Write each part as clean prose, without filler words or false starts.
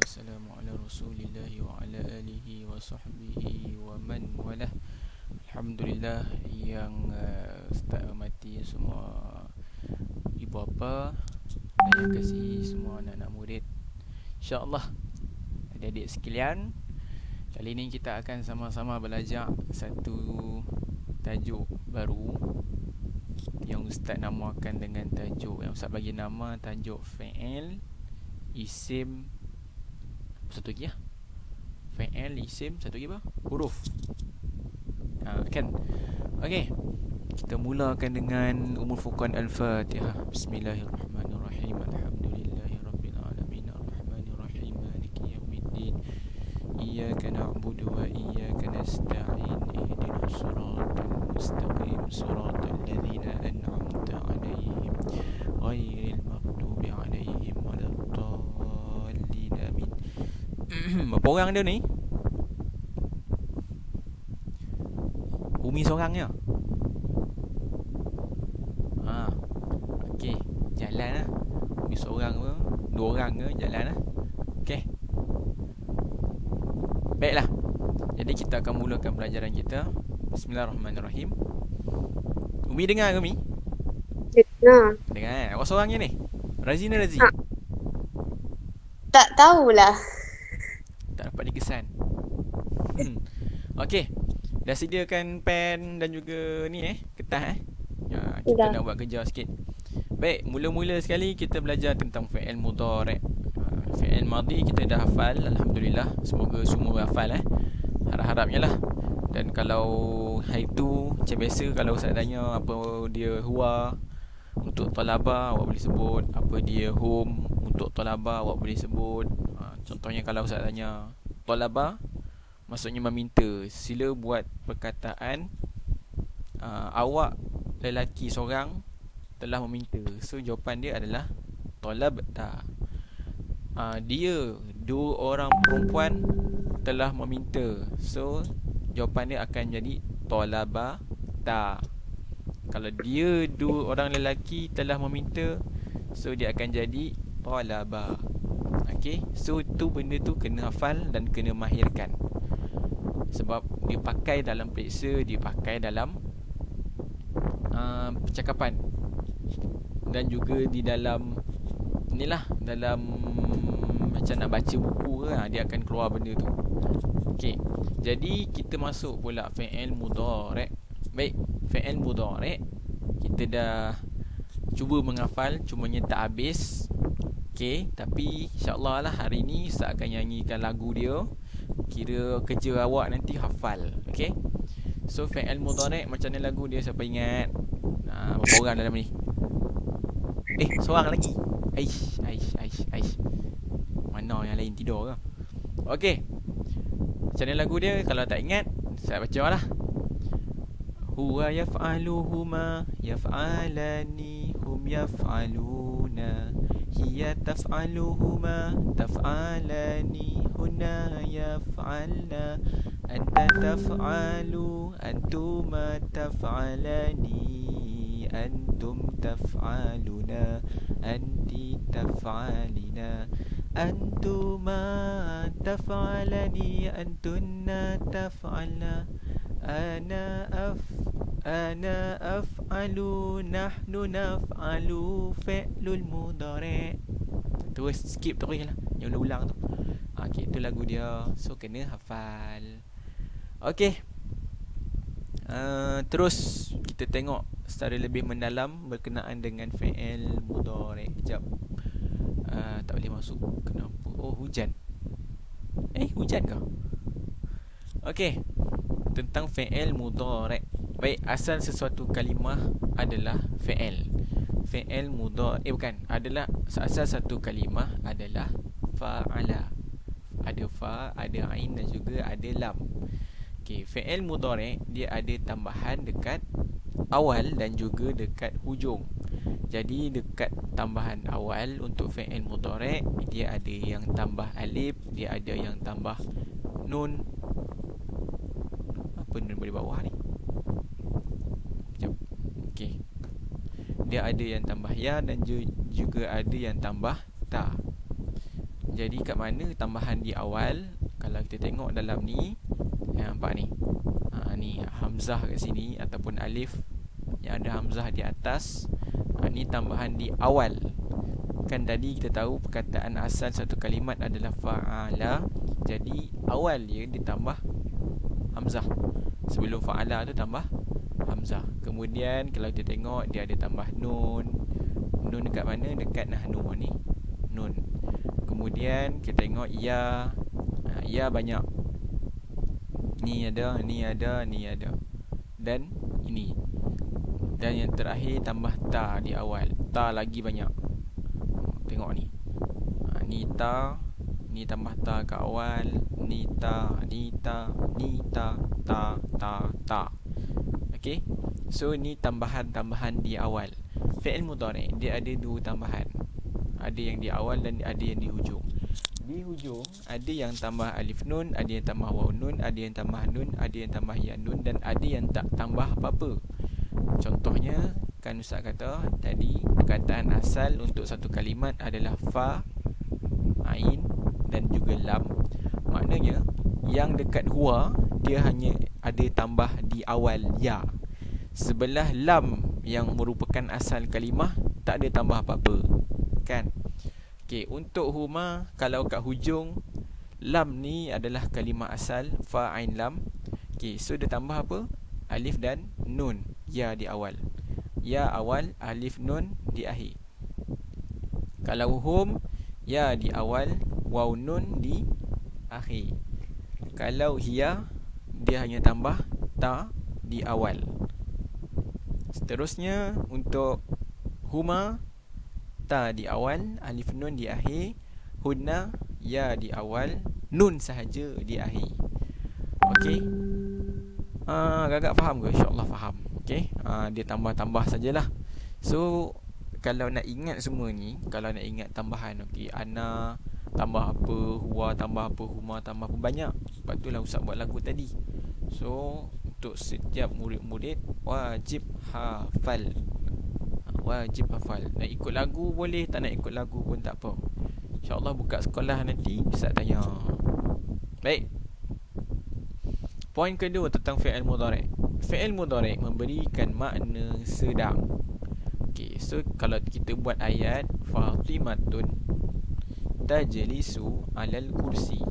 wassalamu ala rasulillah wa ala alihi wa sahbihi wa man walah. Alhamdulillah yang Ustaz hormati semua ibu bapa dan yang kasih semua anak-anak murid. InsyaAllah adik-adik sekalian, kali ini kita akan sama-sama belajar satu tajuk baru yang Ustaz namakan dengan tajuk, yang Ustaz bagi nama tajuk fi'il, isim, satu lagi lah, fi'il, isim, satu lagi apa? Huruf. Kan? Okey. Kita mulakan dengan Ummul Furqan Al-Fatihah. Bismillahirrahmanirrahim. Alhamdulillahirabbil alamin arrahmanirrahim maliki yaumiddin. Iyyaka na'budu wa iyyaka nasta'in. Ihdinas siratal mustaqim. Siratal ladzina an'amta 'alaihim ghairil maghdubi 'alaihim waladdallin. Amin. Berapa orang dia ni? Umi seorang je. Okey, jalan lah. Umi seorang ke, dua orang ke, jalan lah. Okey. Baiklah. Jadi kita akan mulakan pelajaran kita. Bismillahirrahmanirrahim. Umi dengar ke Umi? Dengar. Dengar. Awak seorang je ni? Razina Razi? Tak tahulah. Tak dapat dikesan. Okey. Dah sediakan pen dan juga ni kertas kita nak buat kerja sikit. Baik, mula-mula sekali kita belajar tentang fi'il mudhari'. Fi'il madhi kita dah hafal, alhamdulillah. Semoga semua hafal harap-harapnya lah. Dan kalau hari tu macam biasa, kalau saya tanya apa dia huwa untuk talabah, awak boleh sebut. Apa dia hum untuk talabah, awak boleh sebut. Contohnya kalau saya tanya talabah, maksudnya meminta, sila buat perkataan awak lelaki seorang telah meminta. So jawapan dia adalah talabta. Dia dua orang perempuan telah meminta. So jawapan dia akan jadi talabata. Kalau dia dua orang lelaki telah meminta, so dia akan jadi talaba. Okay, so tu benda tu kena hafal dan kena mahirkan. Sebab dia pakai dalam periksa, dia pakai dalam percakapan, dan juga di dalam inilah, dalam macam nak baca buku ke, dia akan keluar benda tu. Okey, jadi kita masuk pula fi'il mudhari'. Baik, fi'il mudhari' kita dah cuba menghafal, cumanya tak habis. Okey, tapi insyaAllah lah hari ni Ustaz akan nyanyikan lagu dia. Kira kerja awak nanti hafal. Okay. So fi'il mudhari' macam mana lagu dia, siapa ingat? Berapa orang dalam ni? Seorang lagi. Aish. Mana yang lain tidur ke? Okay. Macam mana lagu dia? Kalau tak ingat, saya baca lah. Huwa yaf'aluhuma yaf'alani hum yaf'aluna hiya taf'aluhuma taf'alani huna yaf'alna anta taf'alu antuma taf'alani antum taf'aluna anti taf'alina antuma taf'alani antunna taf'alna ana af'alu nahnu naf'alu fi'lul mudhari'. Terus skip terus lah, yang ulang-ulang tu. Okay, itu lagu dia. So kena hafal. Okay. Terus kita tengok secara lebih mendalam berkenaan dengan fi'il mudhari'. Sekejap. Tak boleh masuk. Kenapa? Oh, hujan. Hujan ke? Okay. Tentang fi'il mudhari'. Baik, asal sesuatu kalimah adalah fi'il. Fi'il mudhari' adalah asal satu kalimah adalah fa'ala. Ada fa, ada ain dan juga ada lam. Okey, fi'il mudhari' dia ada tambahan dekat awal dan juga dekat hujung. Jadi dekat tambahan awal untuk fi'il mudhari' dia ada yang tambah alif, dia ada yang tambah nun. Apa nun di bawah ni? Okey. Dia ada yang tambah ya dan juga ada yang tambah ta. Jadi kat mana tambahan di awal? Kalau kita tengok dalam ni, nampak ni, ni hamzah kat sini ataupun alif yang ada hamzah di atas. Ni tambahan di awal. Kan tadi kita tahu perkataan asal satu kalimat adalah fa'ala. Jadi awal dia ditambah hamzah. Sebelum fa'ala tu tambah hamzah. Kemudian kalau kita tengok dia ada tambah nun. Nun dekat mana? Dekat nahnu ni, nun. Kemudian kita tengok ya. Ya banyak. Ni ada, ni ada, ni ada. Dan ini. Dan yang terakhir tambah ta di awal. Ta lagi banyak. Tengok ni. Ni ta, ni tambah ta kat awal, ni ta, ni ta, ni ta, ta, ta, ta. Okey. So ni tambahan-tambahan di awal. Fi'il mudhari' dia ada dua tambahan. Ada yang di awal dan ada yang di hujung. Di hujung ada yang tambah alif nun, ada yang tambah waw nun, ada yang tambah nun, ada yang tambah ya nun, dan ada yang tak tambah apa-apa. Contohnya kan Ustaz kata tadi, perkataan asal untuk satu kalimat adalah fa, ain dan juga lam. Maknanya yang dekat huwa dia hanya ada tambah di awal ya. Sebelah lam yang merupakan asal kalimah tak ada tambah apa-apa, kan? Okey, untuk huma, kalau kat hujung lam ni adalah kalimah asal fa, ain, lam. Okey, so dia tambah apa? Alif dan nun, ya di awal. Ya awal, alif nun di akhir. Kalau hum, ya di awal, waw nun di akhir. Kalau hiya, dia hanya tambah ta di awal. Seterusnya untuk huma, ta di awal, alif nun di akhir. Hunna, ya di awal, nun sahaja di akhir. Okey. Agak faham ke? InsyaAllah faham. Okey. Dia tambah-tambah sajalah. So kalau nak ingat semua ni, kalau nak ingat tambahan, okey, ana tambah apa, huwa tambah apa, huma tambah apa, banyak. Sebab itulah Ustaz buat lagu tadi. So untuk setiap murid-murid wajib hafal. Wajib hafal. Nak ikut lagu boleh, tak nak ikut lagu pun tak apa. InsyaAllah buka sekolah nanti Ustaz tanya. Baik. Poin kedua tentang fi'il mudhari'. Fi'il mudhari' memberikan makna sedang. Okey, so kalau kita buat ayat Fatimatun tajlisu alal kursi.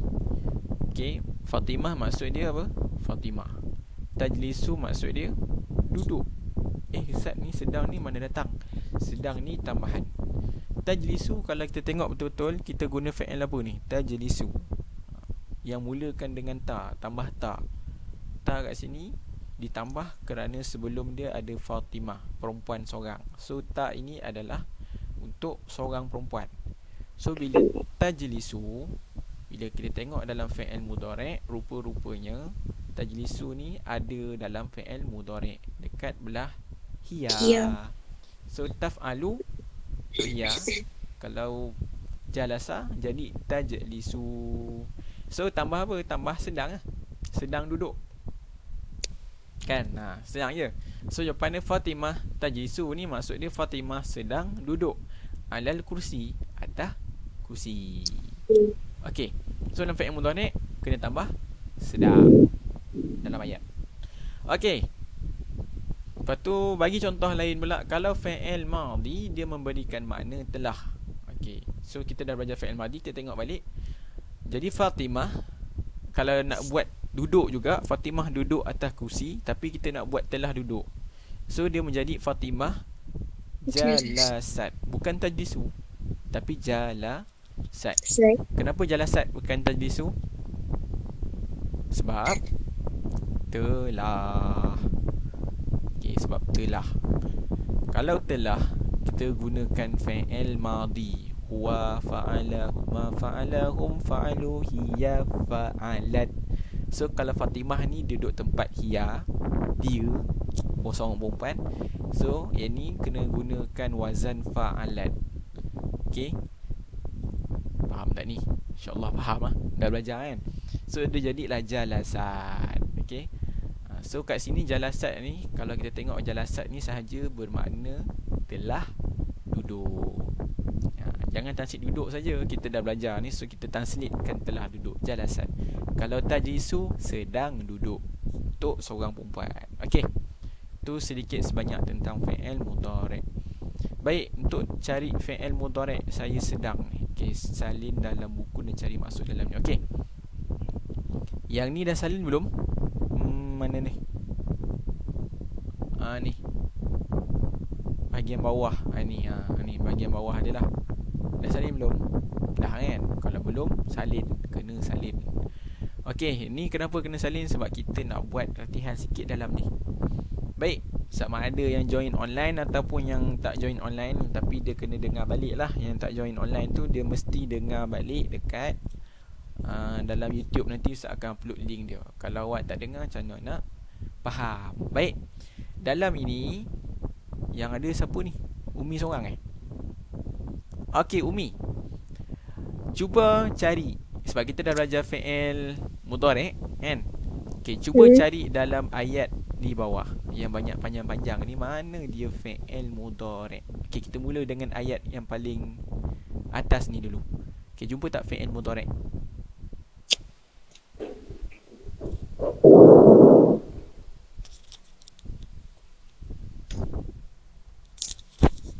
Okey, Fatimah maksud dia apa? Fatimah. Tajlisu maksud dia duduk. Ustaz ni sedang ni mana datang? Sedang ni tambahan. Tajlisu kalau kita tengok betul-betul, kita guna fi'il apa ni? Tajlisu. Yang mulakan dengan ta, tambah ta. Ta kat sini ditambah kerana sebelum dia ada Fatimah, perempuan seorang. So ta ini adalah untuk seorang perempuan. So bila tajlisu, bila kita tengok dalam fi'il mudhari', rupa-rupanya tajlisu ni ada dalam fi'il mudhari' dekat belah hiya. So taf'alu hiya. Kalau jalasa jadi tajlisu. So tambah apa? Tambah sedang lah. Sedang duduk. Kan? Sedang je. So jawapannya Fatimah tajlisu ni maksud dia Fatimah sedang duduk alal kursi, atas kursi. Okey. So dalam fi'il mudhari' kena tambah sedang dalam ayat. Okey. Lepas tu bagi contoh lain pula. Kalau fi'il madhi dia memberikan makna telah. Okey. So kita dah belajar fi'il madhi, kita tengok balik. Jadi Fatimah, kalau nak buat duduk juga, Fatimah duduk atas kursi, tapi kita nak buat telah duduk. So dia menjadi Fatimah jalasat. Bukan tajlisu, tapi jalasat. Kenapa jalasat bukan tajlisu? Sebab telah. Okay, sebab telah. Kalau telah, kita gunakan fi'il madhi. Huwa fa'ala, huma fa'ala, hum fa'alu, hiya fa'alat. So kalau Fatimah ni duduk tempat hiya, dia seorang perempuan. So yang ni kena gunakan wazan fa'alat. Okay, faham tak ni? InsyaAllah faham lah. Dah belajar kan? So dia jadilah jalasat. Okay. So kat sini jalasat ni, kalau kita tengok jalasat ni sahaja bermakna telah duduk. Jangan translate duduk saja. Kita dah belajar ni, so kita translatekan telah duduk, jalasan. Kalau tajlisu, sedang duduk, untuk seorang perempuan. Okey, tu sedikit sebanyak tentang fi'il mudhari'. Baik, untuk cari fi'il mudhari' saya sedang ni. Okey, salin dalam buku dan cari maksud dalam ni. Okey, yang ni dah salin belum? Mana ni? Ni bahagian bawah. Ni bahagian bawah dia lah. Dah salin belum? Dah kan? Kalau belum, salin. Kena salin. Okey, ni kenapa kena salin? Sebab kita nak buat latihan sikit dalam ni. Baik, sama ada yang join online ataupun yang tak join online, tapi dia kena dengar balik lah. Yang tak join online tu, dia mesti dengar balik dekat dalam YouTube. Nanti saya akan upload link dia. Kalau awak tak dengar, macam mana nak faham? Baik, dalam ini yang ada siapa ni? Umi seorang Okey, Umi, cuba cari, sebab kita dah belajar fi'il mudhari' kan? Okey, cuba cari dalam ayat di bawah yang banyak panjang-panjang ni, mana dia fi'il mudhari'. Okey, kita mula dengan ayat yang paling atas ni dulu. Okey, jumpa tak fi'il mudhari'?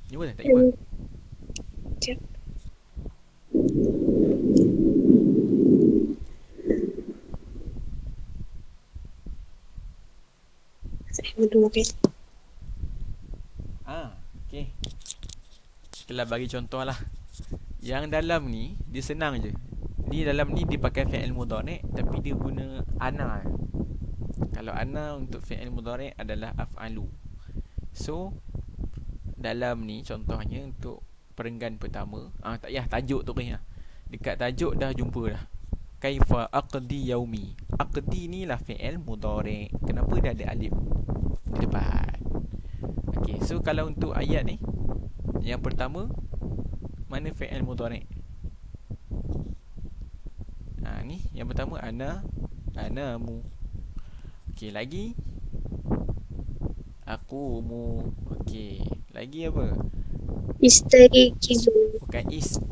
Jumpa tak? Tak jumpa? Sekejap. Saya belum okey. Okey, kita bagi contoh lah. Yang dalam ni dia senang je. Ni dalam ni dia pakai fi'il mudhari', tapi dia guna ana. Kalau ana untuk fi'il mudhari' adalah af'alu. So dalam ni contohnya untuk perenggan pertama, tak payah tajuk tu kan. Dekat tajuk dah jumpa dah. Kaifa aqdi yaumi. Aqdi ni lah fi'il mudhari'. Kenapa dia ada alif di depan? Okey, so kalau untuk ayat ni yang pertama, mana fi'il mudhari'? Ni yang pertama, anamu. Okey, lagi akumu. Okey, lagi apa? Istaiqizu. Bukan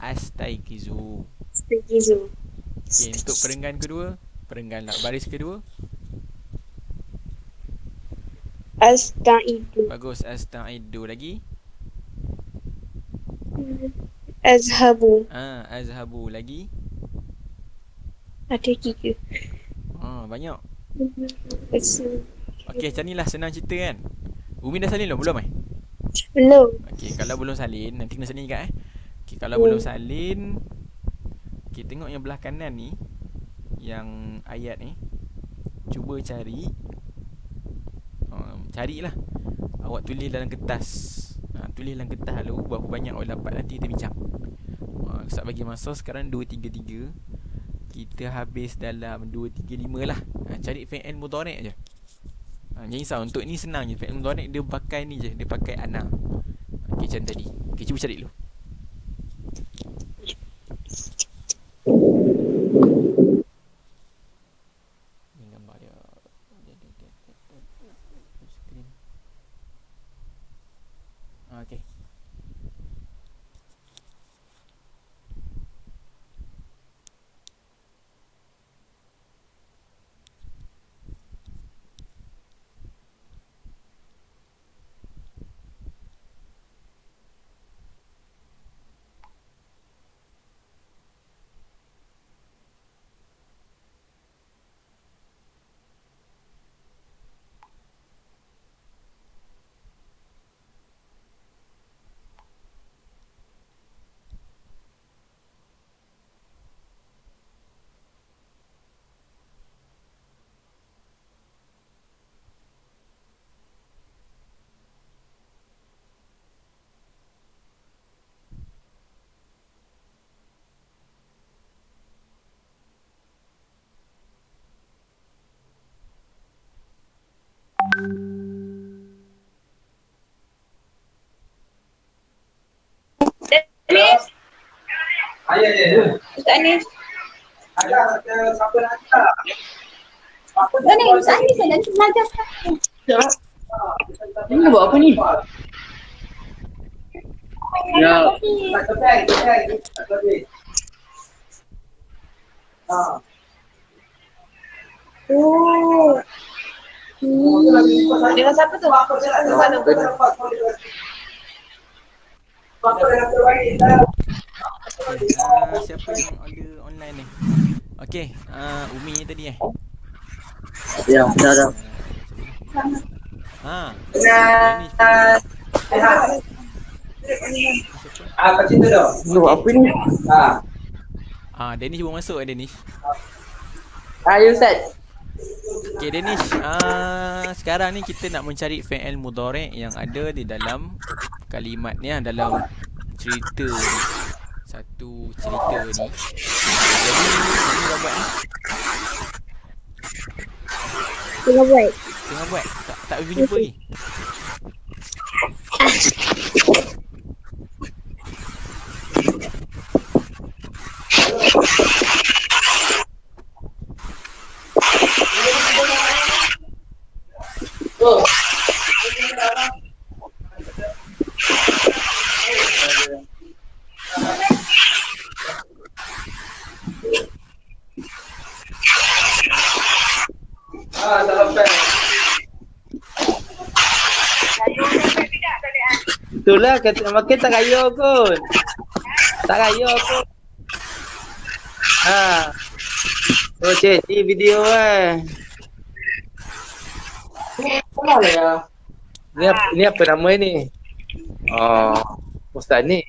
astaiqizu. Istaiqizu. Okey, untuk perenggan kedua, perenggan lah baris kedua. Asta'idu. Bagus, asta'idu. Lagi Azhabu. azhabu. Lagi Ada 3. banyak. Okey, macam ni lah, senang cerita kan. Umi dah salin belum? Belum. Okey, kalau belum salin, nanti kena salin juga Okey, kalau belum salin, okey, tengok yang belah kanan ni, yang ayat ni, cuba cari. Carilah. Awak tulis dalam kertas. Tulis dalam kertas dulu berapa banyak awak dapat, nanti kita bincang. Ustaz bagi masa sekarang 2.33. Kita habis dalam 2.35 lah. Cari fi'il mudhari' je. Jangan risau, untuk ni senang je. Fi'il mudhari' dia pakai ni je, dia pakai ana. Okey, macam tadi. Okey, cuba cari dulu. Ni gambar dia. Screen. Okey. Ustaz Anis. Siapa nak hantar? Ni Ustaz Anis saya nanti belajar. Ni buat apa ni? Ya. Oh. Dengan siapa tu? Mana? Siapa yang order online ni? Okey, Umi tadi Ya, dah. Dennis pun. Siapa? Kat situ dah. Apa ni? Dennis pun masuk Dennis. Ya Ustaz. Okay Danish, sekarang ni kita nak mencari fi'il mudhari' yang ada di dalam kalimat ni, dalam cerita ni. Satu cerita ni. Jadi, ini dah buat ni. Tengah buat. Tengah buat. Tak pergi jumpa lagi. Itulah kata makin tak raya kot. Tak raya kot. Oh cik, ni video Ni apa nama ni? Ustaz ni.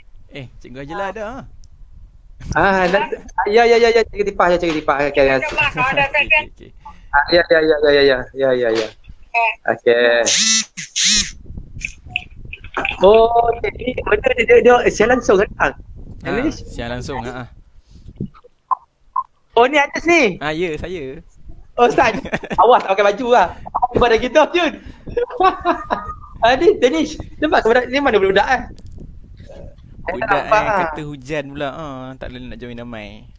Cikgu Ajelah ada Ya, cakap tipah. Okay. Ya. Okay. Oh, jadi benda dia siar langsung kan? Siar langsung Oh, ni atas ni. Ya, saya. Oh, Ustaz. Awas tak pakai baju lah. Pada kita, Jun. Ni, Danish. Nampak ke ni mana budak Budak kata hujan pula. Tak boleh nak join ramai.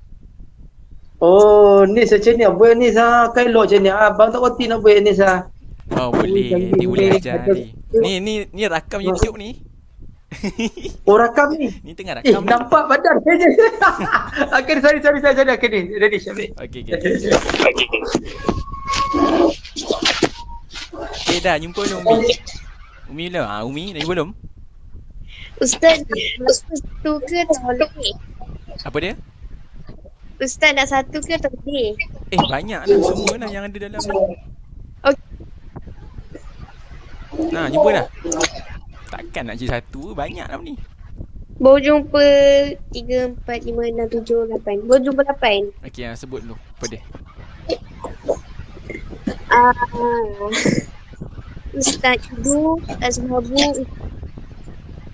Oh, ni macam ni. Buat ni kan elok macam ni. Abang tak roti nak buat ni Boleh. Dia boleh ajar ni. Ni rakam YouTube ni. Oh, rakam ni. Ni tengah rakam. Nampak badan saya. Okay, sorry. Okay, ni. Danish ambil. Okay. Okay, dah jumpa belum Umi? Umi belum? Umi dah jumpa belum? Ustaz satu ke tak ni? Apa dia? Ustaz nak satu ke tak ni? Banyak lah semua lah yang ada dalam ni. Jumpa dah. Takkan nak cari satu, banyak lah ni. Baru jumpa 3, 4, 5, 6, 7, 8. Baru jumpa 8. Okey, sebut dulu. Apa dia? Ustaz Ibu, Azhabu,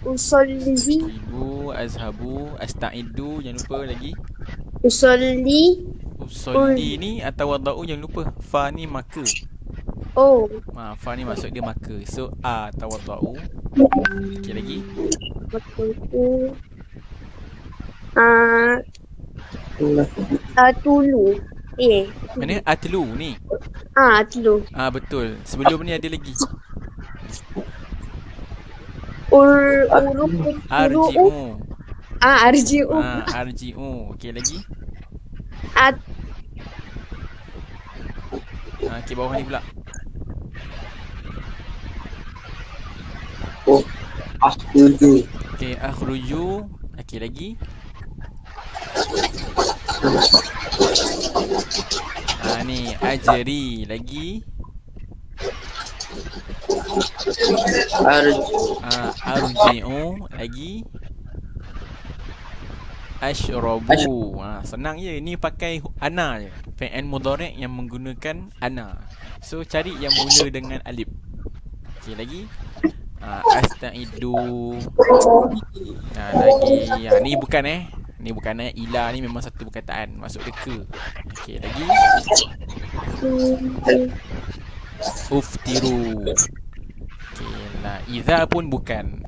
Usolli, Ibu, Azhabu, Asta'idu, jangan lupa lagi. Usolli. Usolli ni atau wada'u jangan lupa. Fa ni maka. Oh. Fa ni maksud dia maka. So atau wada'u. Okey lagi. Atulu. Mana? Atlu ni. Atlu. Betul. Sebelum ni ada lagi. Arji'u. Arji'u. Arji'u. Okey lagi. Okey, bawah ni pula. Akhruju. Okey, akhruju. Okey lagi. Ni ajri lagi. Arji'u lagi. Ashrabu. Senang je. Ni pakai ana je. Fi'il mudhari' yang menggunakan ana. So cari yang mula dengan alif. Okey lagi. Asta'idu. Lagi. Ni bukan Ni bukan ila ni memang satu perkataan. Masuk dia ke. Okey lagi. Uftiru. Okey lah. Iza pun bukan.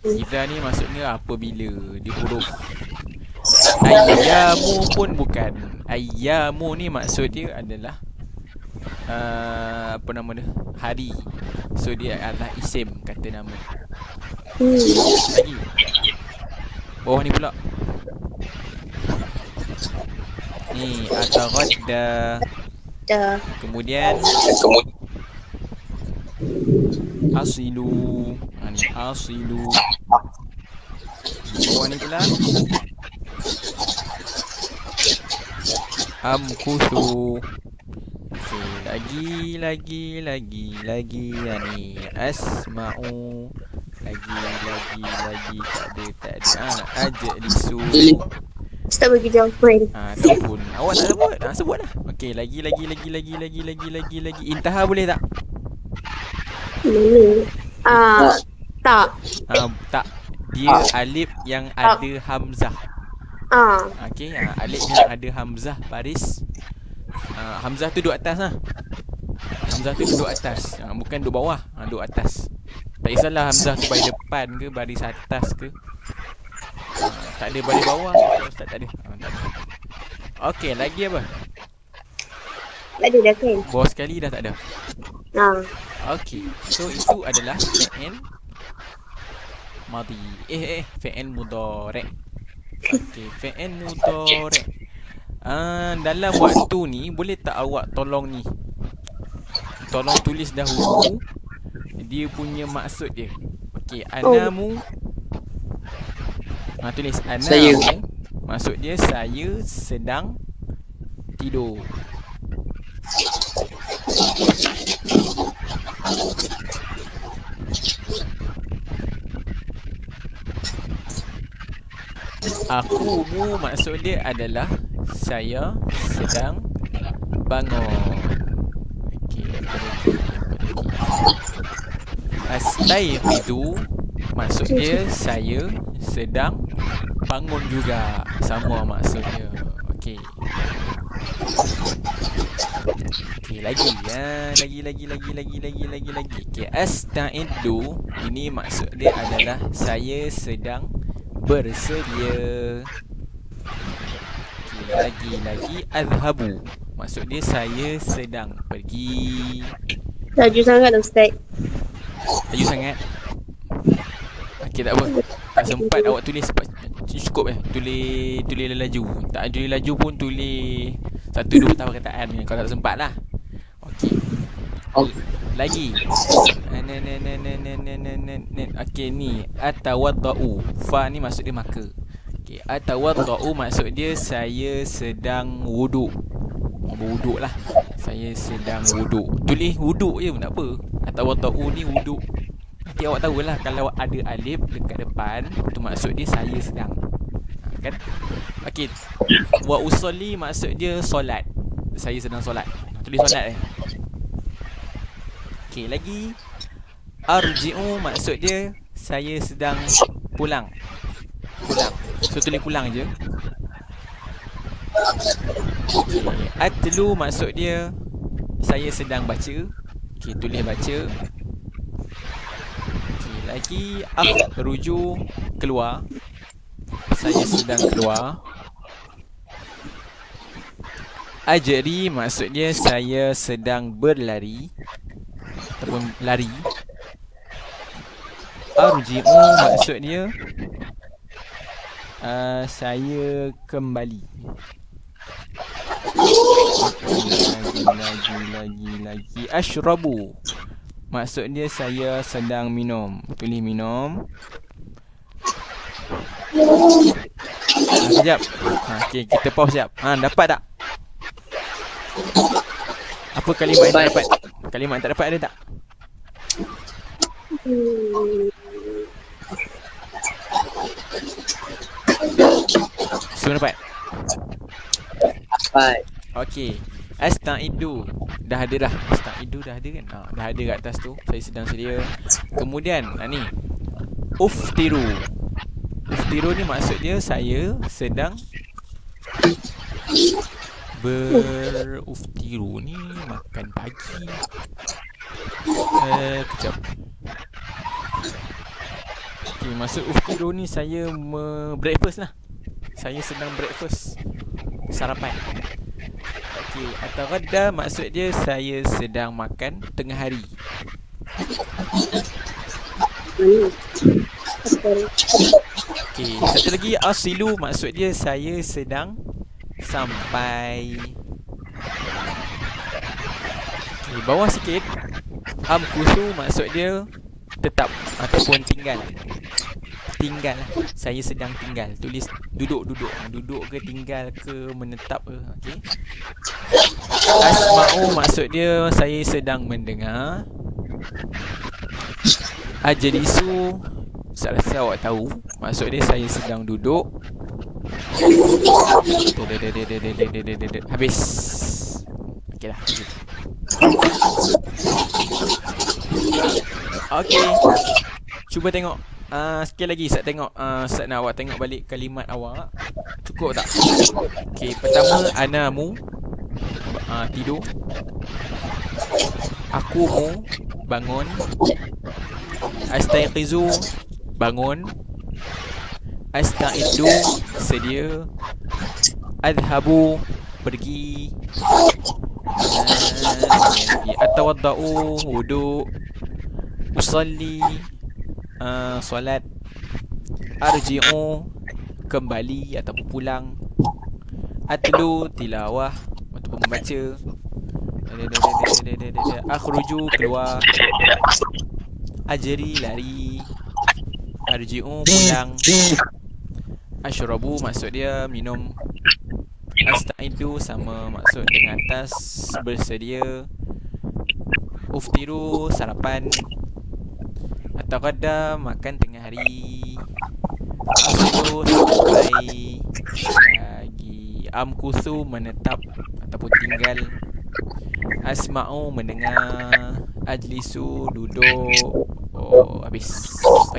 Iza ni maksudnya apabila. Dia huruf. Ayyamu pun bukan. Ayyamu ni maksud dia adalah apa nama dia? Hari. So dia adalah isim, kata nama. Lagi. Bawah ni pula. Ni ataghadda. Dah. Kemudian asilu. Ni asilu. Bawah ni pula. Amkuthu. Okey, lagi ni asma'u. Lagi tak ada. Ajlisu. Ustaz bagi jawapan. Ataupun awak tak sebut. Sebutlah. Okey, lagi. Intaha boleh tak? Mana? Tak. Tak. Dia alif yang ada hamzah. Okey, alif yang ada hamzah baris. Hamzah tu duduk atas lah. Hamzah tu duduk atas. Bukan duduk bawah, duduk atas. Tak kisahlah Hamzah tu baris depan ke baris atas ke. Tak ada baris bawah ke Ustaz, tak ada. Tak ada. Okey, lagi apa? Tak ada dah kan? Bawah sekali dah tak ada. Okey, so itu adalah fi'il madhi. Fi'il mudhari'. Okey, fi'il mudhari'. Dalam waktu ni boleh tak awak tolong ni? Tolong tulis dahulu dia punya maksud dia. Okey, anamu. Tulis anamu. Saya. Maksud dia saya sedang tidur. Akumu maksud dia adalah saya sedang bangun. Okey, apa lagi? Astayqidu maksud dia saya sedang bangun juga. Sama maksudnya. Okey. Okey, lagi. Lagi. Okey, astaidu ini maksud dia adalah saya sedang bersedia. Okey, lagi azhabu. Maksud dia saya sedang pergi. Laju sangat Ustaz. Laju sangat. Okey, tak apa. Tak sempat awak tulis cukup tulis laju. Tak tulis laju pun tulis 1-2 perkataan kalau tak sempat lah. Okey. Lagi. Okey, ni atawaddau. Fa ni maksud dia maka. Okey, atawaddau maksud dia saya sedang wuduk. Berwuduk lah. Saya sedang wuduk. Tulis wuduk je pun tak apa. Atawaddau ni wuduk. Nanti awak tahulah kalau ada alif dekat depan, tu maksud dia saya sedang. Kan? Okey. Wa usolli maksud dia solat. Saya sedang solat. Tulis solat . Okey, lagi arji'u maksud dia saya sedang pulang. So tulis pulang je. Okay. Atlu maksud dia saya sedang baca. Okey, tulis baca. Okey, lagi akhruju keluar. Saya sedang keluar. Ajri maksud dia saya sedang berlari ataupun lari. Arji'u maksud dia saya kembali. Lagi ashrabu maksud dia saya sedang minum. Tulis minum. Sekejap. Okey, kita pause sekejap. Dapat tak? Apa kalimah yang tak dapat? Kalimah yang tak dapat ada tak? Semua dapat? Dapat. Okey. Astaidu. Dah ada dah. Astaidu dah ada kan? Dah ada kat atas tu. Saya sedang sedia. Kemudian ni. Uftiru. Uftiru ni maksud dia saya sedang beruftiru ni makan pagi. Kejap. Okay, maksud uftiru ni saya breakfast lah. Saya sedang breakfast. Sarapan. Okey, ataghadda maksud dia saya sedang makan tengah hari. Okey, Okey, satu lagi asilu maksud dia saya sedang sampai. Okey, bawah sikit. Amkusu maksud dia tetap ataupun tinggal. Tinggal lah. Saya sedang tinggal. Tulis duduk-duduk. Duduk ke tinggal ke menetap ke. Okey. Asma'u maksud dia saya sedang mendengar. Ajlisu saya rasa awak tahu. Maksud dia saya sedang duduk. Habis. Okeylah. Okey. Cuba tengok. Sekali lagi Ustaz tengok. Ustaz nak awak tengok balik kalimat awak. Cukup tak? Okey, pertama anamu tidur. Akumu bangun. Astaiqizu bangun. Astaidu sedia. Adhabu pergi. Atawaddau wuduk. Usalli solat. Arji'u kembali ataupun pulang. Atlu tilawah ataupun membaca. Akhruju keluar. Ajri lari. Arji'u pulang. Ashrabu maksud dia minum. Asta'idu sama maksud dengan atas bersedia. Uftiru sarapan. Ataqadda makan tengah hari. Asilu sampai lagi. Amkusu menetap ataupun tinggal. Asma'u mendengar. Ajlisu duduk. Oh, habis.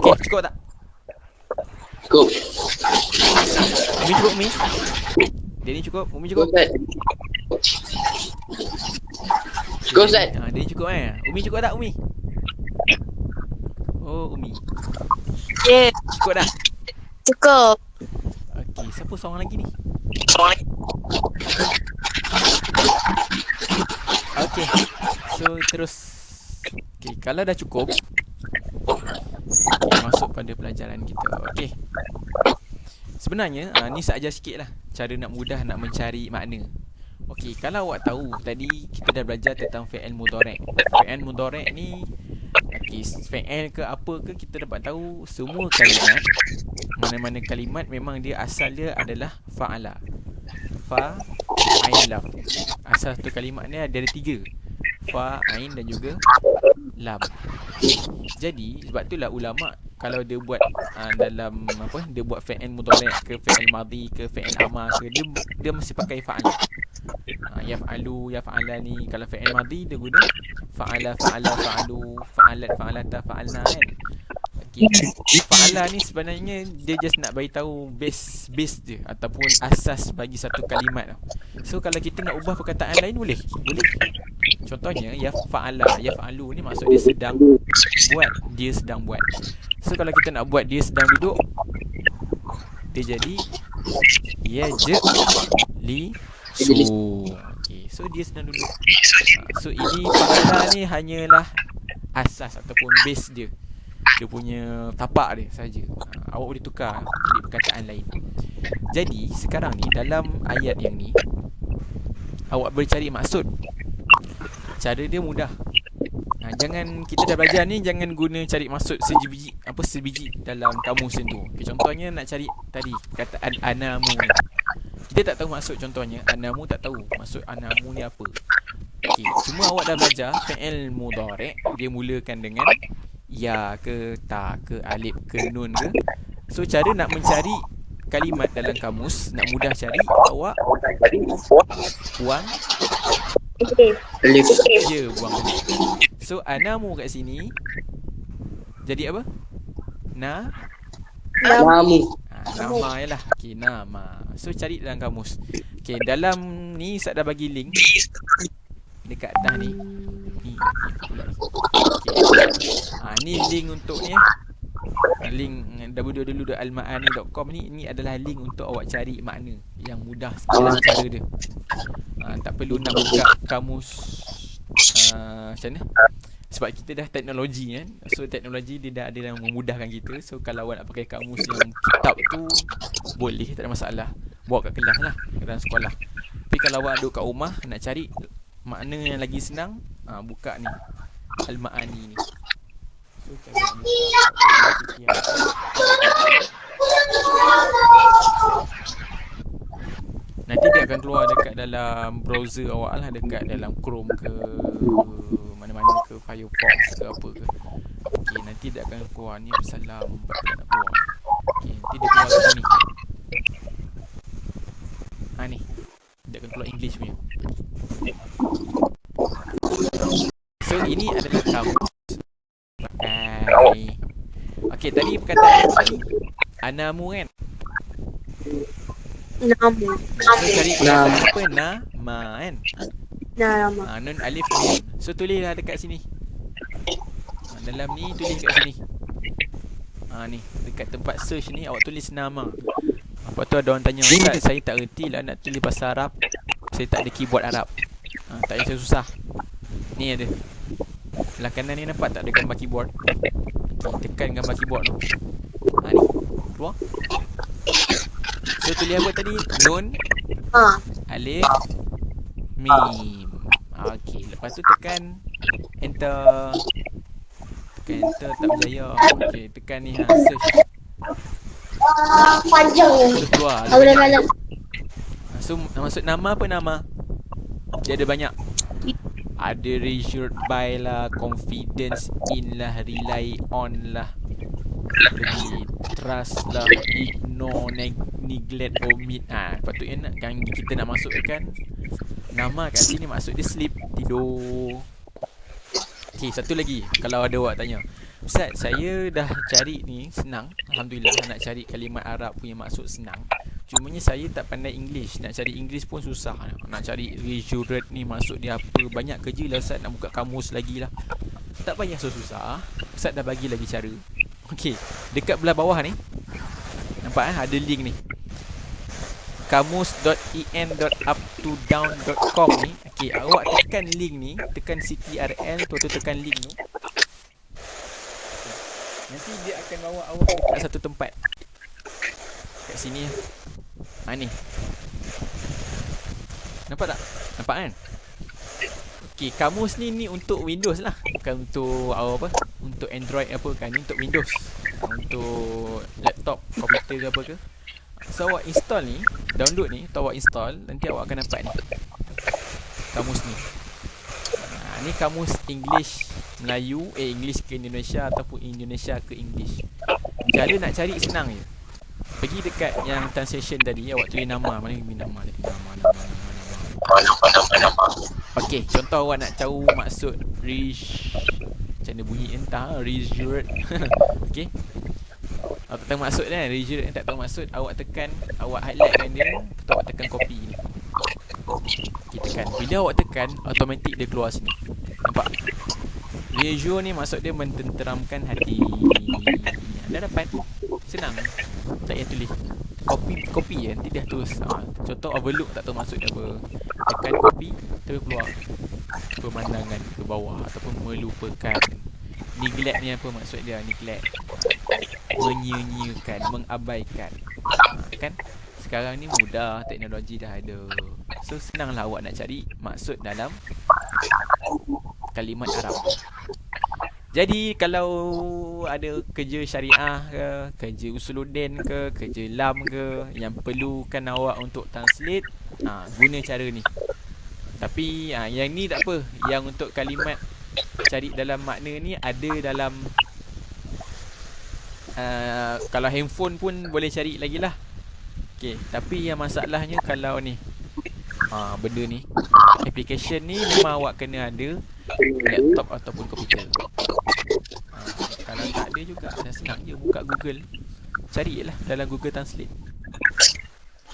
Okey, cukup tak? Cukup. Umi cukup Umi? Dia ni cukup? Umi cukup? Ustaz. Cukup Ustaz. Dia ni cukup Umi cukup tak Umi? Oh, Umi. Ya, Cukup dah? cukup. Okey, siapa seorang lagi ni? Okey. So terus. Okey, kalau dah cukup, masuk pada pelajaran kita. Okey. Sebenarnya ni saja sikit lah cara nak mudah nak mencari makna. Okey, kalau awak tahu tadi kita dah belajar tentang fi'il mudhari'. Fi'il mudhari' ni okey, fi'il ke apa ke kita dapat tahu semua kalimat. Mana-mana kalimat memang dia asal dia adalah fa'ala. Fa'il lam. Asal satu kalimat ni ada 3. Fa'ain dan juga lam. Jadi sebab itulah ulama kalau dia buat dalam apa, dia buat fi'il mudhari' ke fi'il madhi ke fi'il amar ke, dia mesti pakai fa'ala. Yaf'alu, yaf'alani. Kalau fi'il madhi dia guna fa'ala, fa'ala, fa'alu, fa'alat, fa'alata, fa'alna kan. Okey. Fa'ala ni sebenarnya dia just nak bagi tahu base dia ataupun asas bagi satu kalimat. So kalau kita nak ubah perkataan lain boleh. Contohnya yaf'ala, yaf'alu ni maksud dia sedang buat, dia sedang buat. So kalau kita nak buat dia sedang duduk, dia jadi yajli su. Okay, so dia sedang duduk. So ini fa'ala ni hanyalah asas ataupun base dia. Dia punya tapak dia saja. Awak boleh tukar jadi perkataan lain. Jadi sekarang ni dalam ayat yang ni awak boleh cari maksud. Cara dia mudah. Jangan, kita dah belajar ni, jangan guna cari maksud sebiji dalam kamus tu. Okay, contohnya nak cari tadi perkataan anamu ni. Kita tak tahu maksud, contohnya anamu tak tahu maksud anamu ni apa. Okay, cuma awak dah belajar fi'il mudhari' dia mulakan dengan ya ke, ta ke, alif ke, nun ke. So cara nak mencari kalimat dalam kamus, nak mudah cari, awak buang Alif. je, buang alif. So anamu kat sini jadi apa? Namu. Nama je lah. Okay, nama. So cari dalam kamus. Okay, dalam ni Ustaz dah bagi link dekat atas ni. Ni pula ni. Okay. Ni link untuk ni link www.almaani.com ni adalah link untuk awak cari makna yang mudah sikit lah cara dia. Tak perlu nak buka kamus macam mana? Sebab kita dah teknologi kan. So teknologi dia dah ada yang memudahkan kita. So kalau awak nak pakai kamus yang kitab tu, boleh, tak ada masalah. Bawa kat kelas lah, dalam sekolah. Tapi kalau awak duduk kat rumah nak cari makna yang lagi senang, buka ni Al-Ma'ani ni. So kalau nak buka nanti dia akan keluar dekat dalam browser awak lah, dekat dalam Chrome ke mana-mana ke, Firefox ke apa ke. Okey, nanti dia akan keluar ni pasal lambat dia nak keluar. Okey, nanti dia keluar kat sini. Ni. Dia akan keluar English punya. So ini adalah kamus pakai. Okey, tadi perkataan apa ni? Anamu kan? Nama. So cari perkataan apa? Nama kan? Nama. Nun alif mim. So tulislah dekat sini. Dalam ni tulis kat sini. Ni dekat tempat search ni awak tulis nama. Lepas tu ada orang tanya, Ustaz saya tak reti lah nak tulis bahasa Arab. Saya tak ada keyboard Arab. Tak payah susah. Ni ada. Belah kanan ni nampak tak ada gambar keyboard? Okay, tekan gambar keyboard tu. Ni. Keluar. So tulis apa tadi? Nun alif mim. Okey, lepas tu tekan enter. Tekan enter tak berjaya. Okey, tekan ni search. Panjang. So keluar. So maksud nama apa nama? Dia ada banyak. Ada reassured by lah, confidence in lah, rely on lah, lagi trust lah, ignore, neglect, omit. Patutnya kan kita nak masukkan nama kat sini, maksud dia sleep, tidur. Okay, satu lagi. Kalau ada awak tanya, Ustaz saya dah cari ni senang, Alhamdulillah nak cari kalimat Arab punya maksud senang. Cumanya saya tak pandai English. Nak cari English pun susah. Nak cari reassured ni maksud dia apa. Banyak kerja lah Ustaz, nak buka kamus lagi lah. Tak payah susah. Ustaz dah bagi lagi cara. Okey, dekat belah bawah ni nampak ada link ni, kamus.en.uptodown.com ni. Okey, awak tekan link ni, tekan CTRL tu, tekan link tu. Nanti dia akan bawa awak dekat satu tempat. Kat sini lah. Ni. Nampak tak? Nampak kan? Okey, kamus ni untuk Windows lah. Bukan untuk apa? Untuk Android apa kan. Ni untuk Windows. Untuk laptop, komputer ke apa ke. So awak install ni, download ni, atau awak install, nanti awak akan nampak ni. Kamus ni. Ni kamus English Melayu, English ke Indonesia ataupun Indonesia ke English. Cara nak cari senang je. Pergi dekat yang translation tadi, awak tulis nama. Mana ni nama tadi? Nama. Okey, contoh awak nak tahu maksud macam mana bunyi entah, reassured. Okey. Awak tak tahu maksud kan? Reassured tak tahu maksud, awak tekan, awak highlightkan dia, lepas tu awak tekan copy ni. Okey, tekan. Bila awak tekan, automatik dia keluar sini. Nampak? Reassure ni maksud dia mententeramkan hati. Anda dapat? Senang. Tak payah tulis. Copy je, nanti dia terus. Contoh overlook tak tahu maksud dia apa. Tekan copy, terus keluar pemandangan ke bawah ataupun melupakan. Neglect ni apa maksud dia? Neglect, menyia-nyiakan, mengabaikan. Kan? Sekarang ni mudah, teknologi dah ada. So senanglah awak nak cari maksud dalam kalimat Arab. Jadi kalau ada kerja syariah ke, kerja usuluddin ke, kerja lam ke, yang perlukan awak untuk translate, guna cara ni. Tapi yang ni tak apa. Yang untuk kalimat cari dalam makna ni ada dalam kalau handphone pun boleh cari lagi lah. Okay, tapi yang masalahnya kalau ni benda ni, application ni memang awak kena ada laptop ataupun komputer. Kalau tak ada juga, dah senang je, buka Google, cari je lah dalam Google Translate.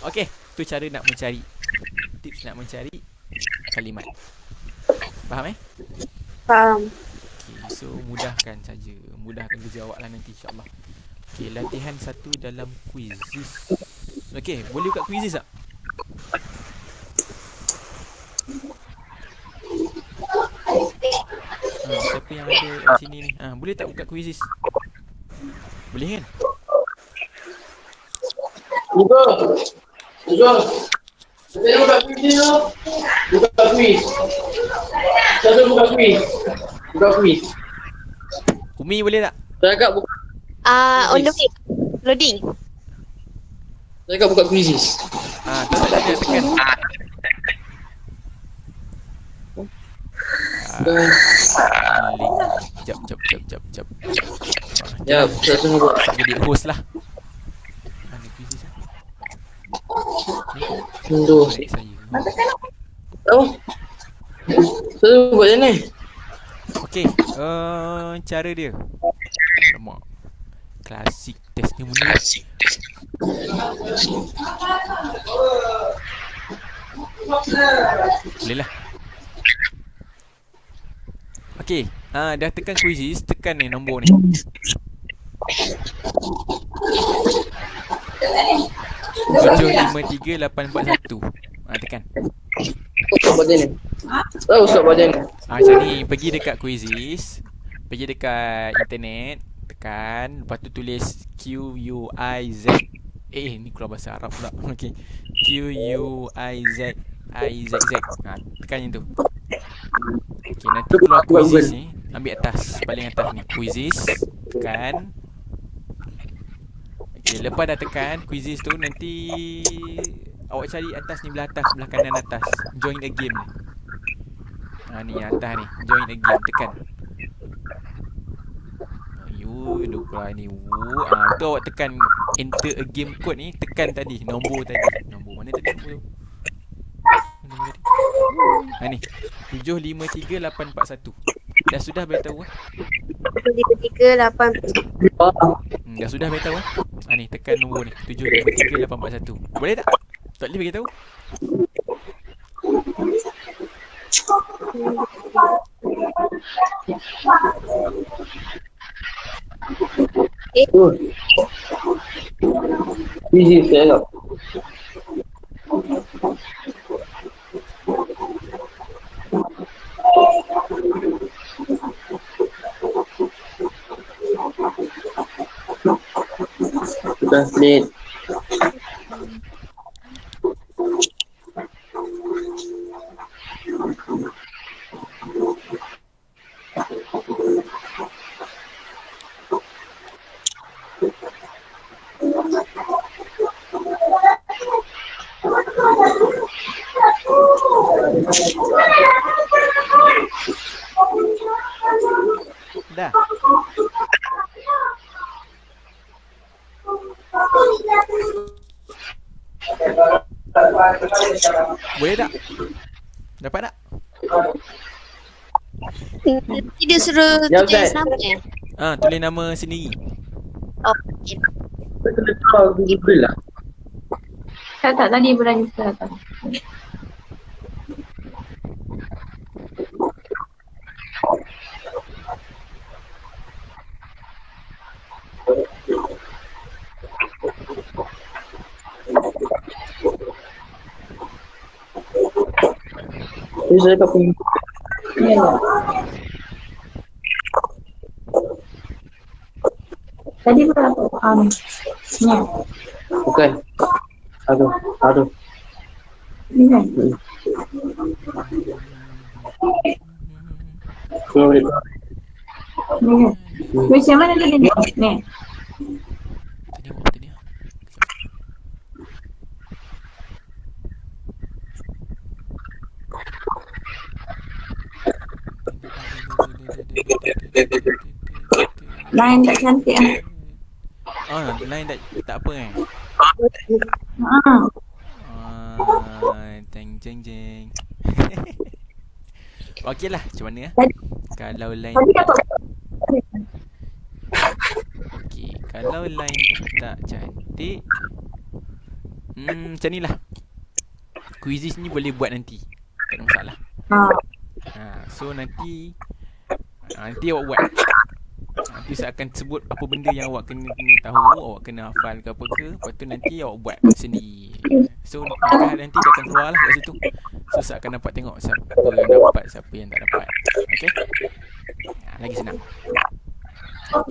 Okay, tu cara nak mencari, tips nak mencari kalimat. Faham Faham. Okay, so mudahkan saja, mudahkan kerja awak lah nanti insyaAllah. Okay, latihan 1 dalam quizzes. Okay, boleh buka quizzes tak? Siapa yang ada kat sini ni? Boleh tak buka quizzes? Boleh kan? Hugo. Hugo. Saya buka quiz ni tu. Buka quiz. Saya buka quiz. Buka quiz. Umi boleh tak? Saya kat buka. On the way. Loading. Saya kat buka quizzes. Tak nak tekan. Link. Jap. Ya, saya tunggu buat. Tak jadi host lah. Mana quizzes lah? Tunggu. Saya. Oh. Saya buat macam ni. Okey, cara dia. Alamak. Klasik test ni mula. Boleh lah. Okey, dah tekan quizzes, tekan ni nombor ni. 753841. Tekan. Ustaz buat macam ni. Ustaz buat macam ni. Macam ni, pergi dekat quizzes, pergi dekat internet, tekan, lepas tu tulis QUIZ. Ni keluar bahasa Arab pula. Okey. QUIZIZZ. Tekan yang tu. Okey, nanti keluar quizzes ni, ambil atas, paling atas ni, quizzes, tekan. Okey, lepas dah tekan quizzes tu, nanti awak cari atas ni, belah atas, belah kanan atas, join a game ni. Ni atas ni, join a game, tekan. Dah keluar ni. Tu awak tekan enter a game code ni, tekan tadi, nombor tadi. Nombor mana tadi nombor tu? Ni 753841. Dah sudah beritahu 7338. Dah sudah beritahu ni, tekan nombor ni 753841. Boleh tak? Tak boleh beritahu? Easy saya. Translate. Dah. Boleh tak? Dapat tak? Nanti dia suruh Ya, tulis Ustaz. nama. Tulis nama sendiri. Okay. Saya kena call Google lah. Tak tadi berani tak. Ini saya tak punya. Ya. Tadi berapa? Ni. Bukan. Aduh. Ni kan? Kalau boleh. Ni kan? Macam mana tadi ni? Ni. Tadi apa tadi? Lain tak cantik Line tak apa Jeng. Okey lah, macam mana kalau line Tadi dapat. okey, kalau line tak cantik, macam ni lah. Quizzes ni boleh buat nanti, tak ada masalah. So nanti awak buat. Nanti saya akan sebut apa benda yang awak kena tahu, awak kena hafal ke apa ke. Lepas tu nanti awak buat sendiri. So nanti dia akan keluar lah kat situ. So saya akan dapat tengok siapa yang dapat, siapa yang tak dapat. Okay. Lagi senang.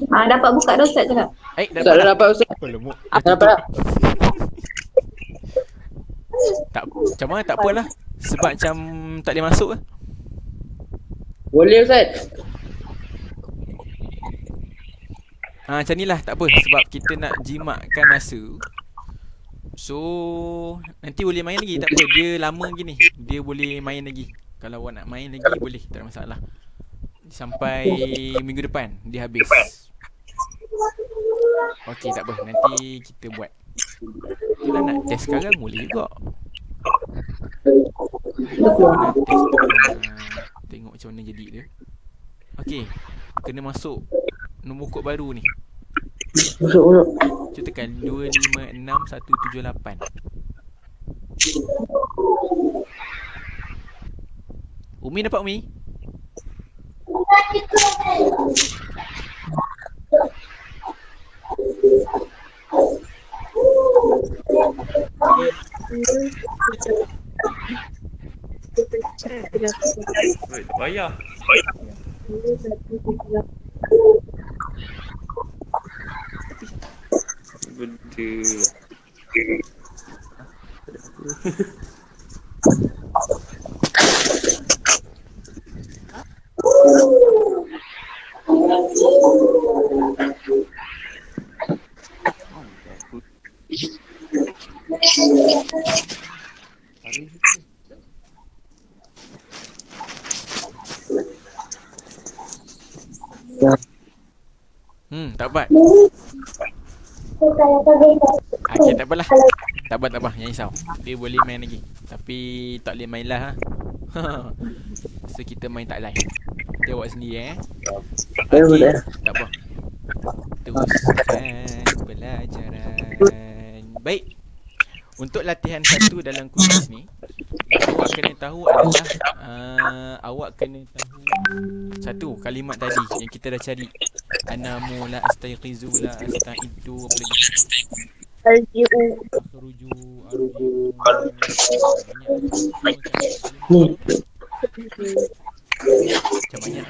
Dapat buka dah Ustaz cakap. Dapat Tak dah. dapat Ustaz. Oh, lemuk. Tak dapat. Tak, macam mana tak apalah. Sebab macam tak boleh masuk ke? Boleh Ustaz. Macam ni lah, tak apa. Sebab kita nak jimatkan masa. So nanti boleh main lagi. Tak apa, dia lama lagi ni. Dia boleh main lagi. Kalau awak nak main lagi boleh, tak ada masalah. Sampai minggu depan dia habis. Okey, tak apa, nanti kita buat. Itulah nak test sekarang boleh juga. Nak test tengok macam mana jadi dia. Okey, kena masuk nombor kod baru ni. Cuba tekan 256178. Umi dapat Umi? Bayar. Benda. Tak dapat. Okay, tak apalah. Tak apa, jangan risau. Dia boleh main lagi. Tapi tak boleh main lah. So kita main tak live. Dia buat sendiri Okay, tak apa. Teruskan pelajaran. Baik. Untuk latihan 1 dalam kuis ni, awak kena tahu adalah awak kena tahu satu kalimat tadi yang kita dah cari. Anamu la astayqizu la astaidu, apa lagi? Aljiu. Akhruju arju. Macam banyak.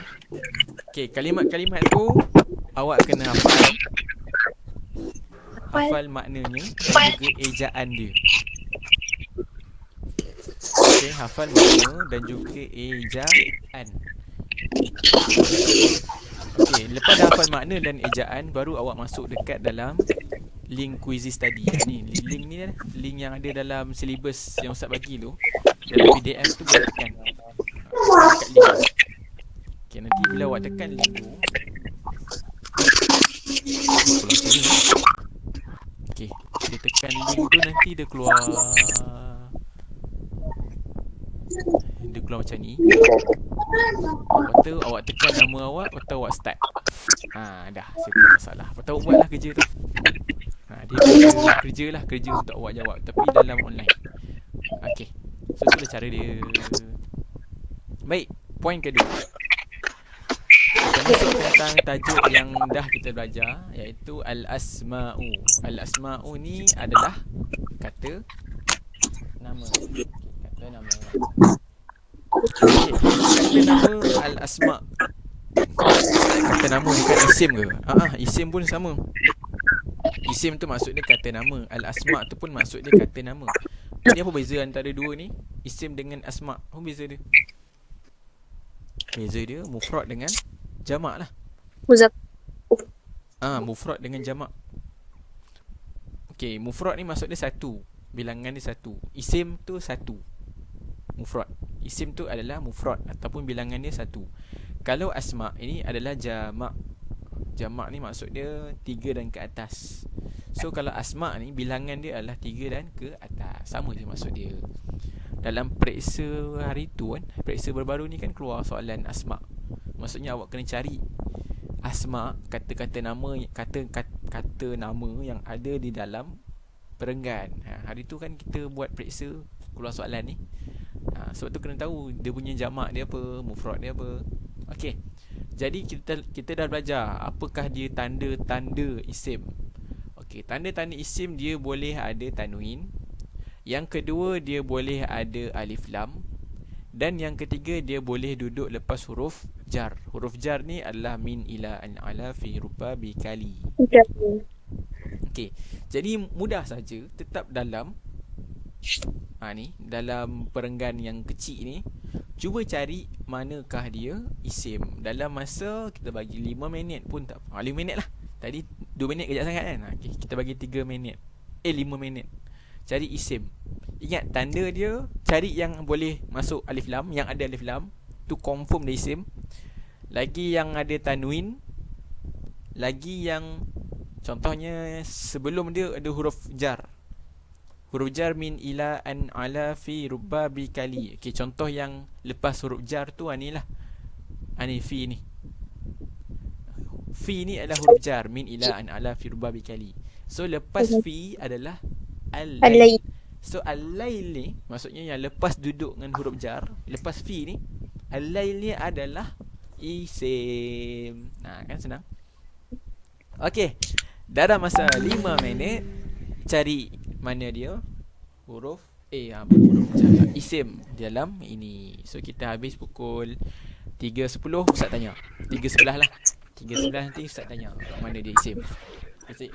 Okey, kalimat-kalimat tu awak kena hafal maknanya dan juga ejaan dia. Okey, hafal makna dan juga ejaan. Okey, lepas dah hafal makna dan ejaan, baru awak masuk dekat dalam link quizzes tadi. Ni link ni lah, link yang ada dalam syllabus yang Ustaz bagi tu. Dalam PDF tu boleh tekan. Dekat link. Okey, nanti bila awak tekan link tu, okey, dia tekan link tu nanti dia keluar macam ni. Lepas tu awak tekan nama awak, lepas tu awak start. Dah, settle masalah. Lepas tu awak buatlah kerja tu. Dia kerja untuk awak jawab, tapi dalam online. Okey, so itulah cara dia. Baik, poin kedua. Kita masuk tentang tajuk yang dah kita belajar, iaitu Al-Asma'u. Al-Asma'u ni adalah kata nama. Kata nama. Okay. Kata nama Al-Asma'. Kata nama bukan isim ke? Isim pun sama. Isim tu maksud dia kata nama. Al-Asma' tu pun maksud dia kata nama. Jadi apa beza antara dua ni? Isim dengan asma'. Apa beza dia? Beza dia mufrad dengan jamak lah. Mufrad dengan jamak. Okay, mufrad ni maksud dia satu. Bilangan dia satu. Isim tu satu. Mufrad. Isim tu adalah mufrad ataupun bilangan dia satu. Kalau asma' ini adalah jamak. Jamak ni maksud dia 3 dan ke atas. So kalau asma' ni bilangan dia adalah 3 dan ke atas. Sama je maksud dia. Dalam periksa hari tu kan, periksa baru-baru ni kan keluar soalan asma'. Maksudnya awak kena cari asma', kata-kata nama, kata nama yang ada di dalam perenggan. Hari tu kan kita buat periksa, keluar soalan ni. Sebab tu kena tahu dia punya jamak dia apa, mufrad dia apa. Okey. Jadi kita dah belajar apakah dia tanda-tanda isim. Okey, tanda-tanda isim dia boleh ada tanwin. Yang kedua dia boleh ada alif lam. Dan yang ketiga, dia boleh duduk lepas huruf jar. Huruf jar ni adalah min, ila, an, ala, fi, ruba, bi, kali. Okey. Jadi mudah saja, tetap dalam ni, dalam perenggan yang kecil ni, cuba cari manakah dia isim. Dalam masa kita bagi 5 minit pun tak apa. 5 minit lah. Tadi 2 minit kejap sangat kan. Okay, kita bagi 3 minit. 5 minit. Cari isim. Ingat tanda dia, cari yang boleh masuk alif lam, yang ada alif lam, tu confirm dia isim. Lagi yang ada tanwin, lagi yang contohnya sebelum dia ada huruf jar. Huruf jar min, ila, an, ala, fi, ruba, bi, kali. Okey, contoh yang lepas huruf jar tu ni lah. Ni fi ni. Fi ni adalah huruf jar, min, ila, an, ala, fi, ruba, bi, kali. So lepas fi adalah al-lail. So al-lail ni maksudnya yang lepas duduk dengan huruf jar, lepas fi ni, al-lail ni adalah isim. Kan senang. Okey. Dalam masa 5 minit cari mana dia huruf huruf jar, isim dalam ini. So kita habis pukul 3.10. Ustaz tanya 3.11 lah. 3.11 nanti Ustaz tanya mana dia isim. Okey.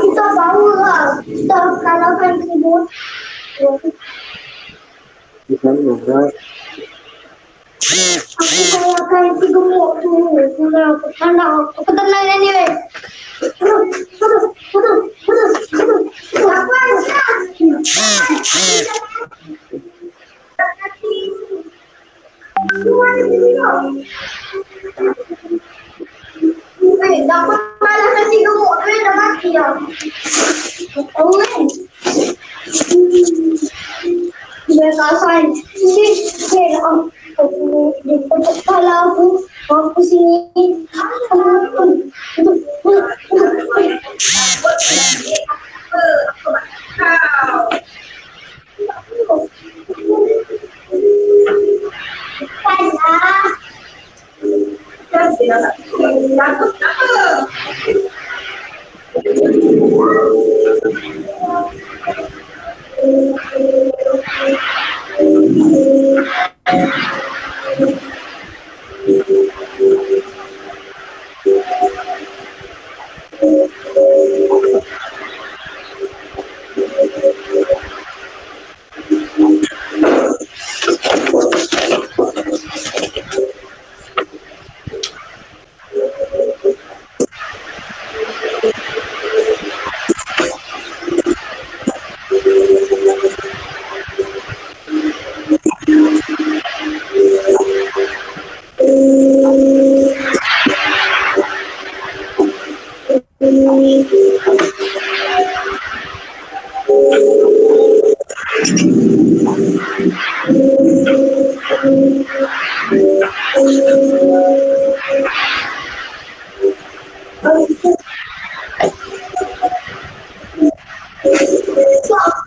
Kita bawa lah. Kita kalahkan keyboard. Aku kalahkan si gemuk tu. Aku tenang ni weh. Dapat kalahkan si gemuk tu dah mati dah. Tahu kan? Dia kasar. Dia kepala aku sini.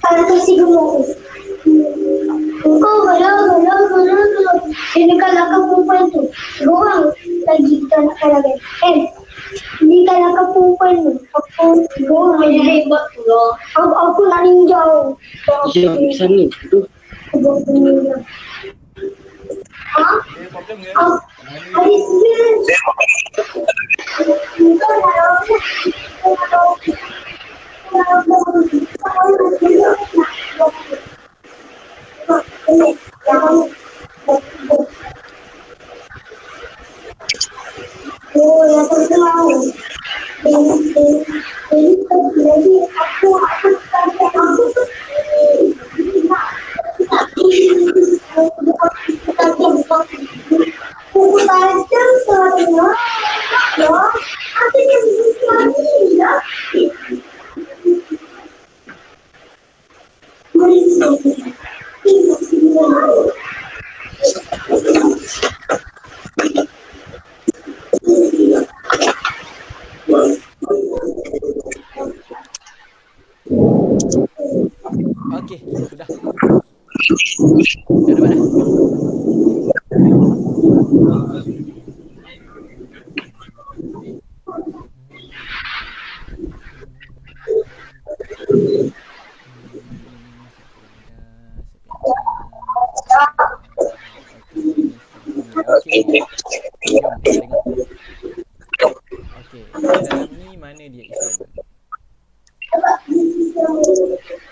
Kalau kasi gemuk. Kau galau. Dia nak kalahkan perempuan tu. Dua orang lagi kita nak kalahkan. Ni kalahkan perempuan ni. Aku hebat tu lah. Aku nak ninjau. Ya, bisa ni. Tu. Ha? Problem ke? Ada sikit. Oh, yang terkenal. Ini lagi aku Okey, sudah. Dah dapat dah. Okey. Jom kita tengok. Okey, dalam ni mana dia isim?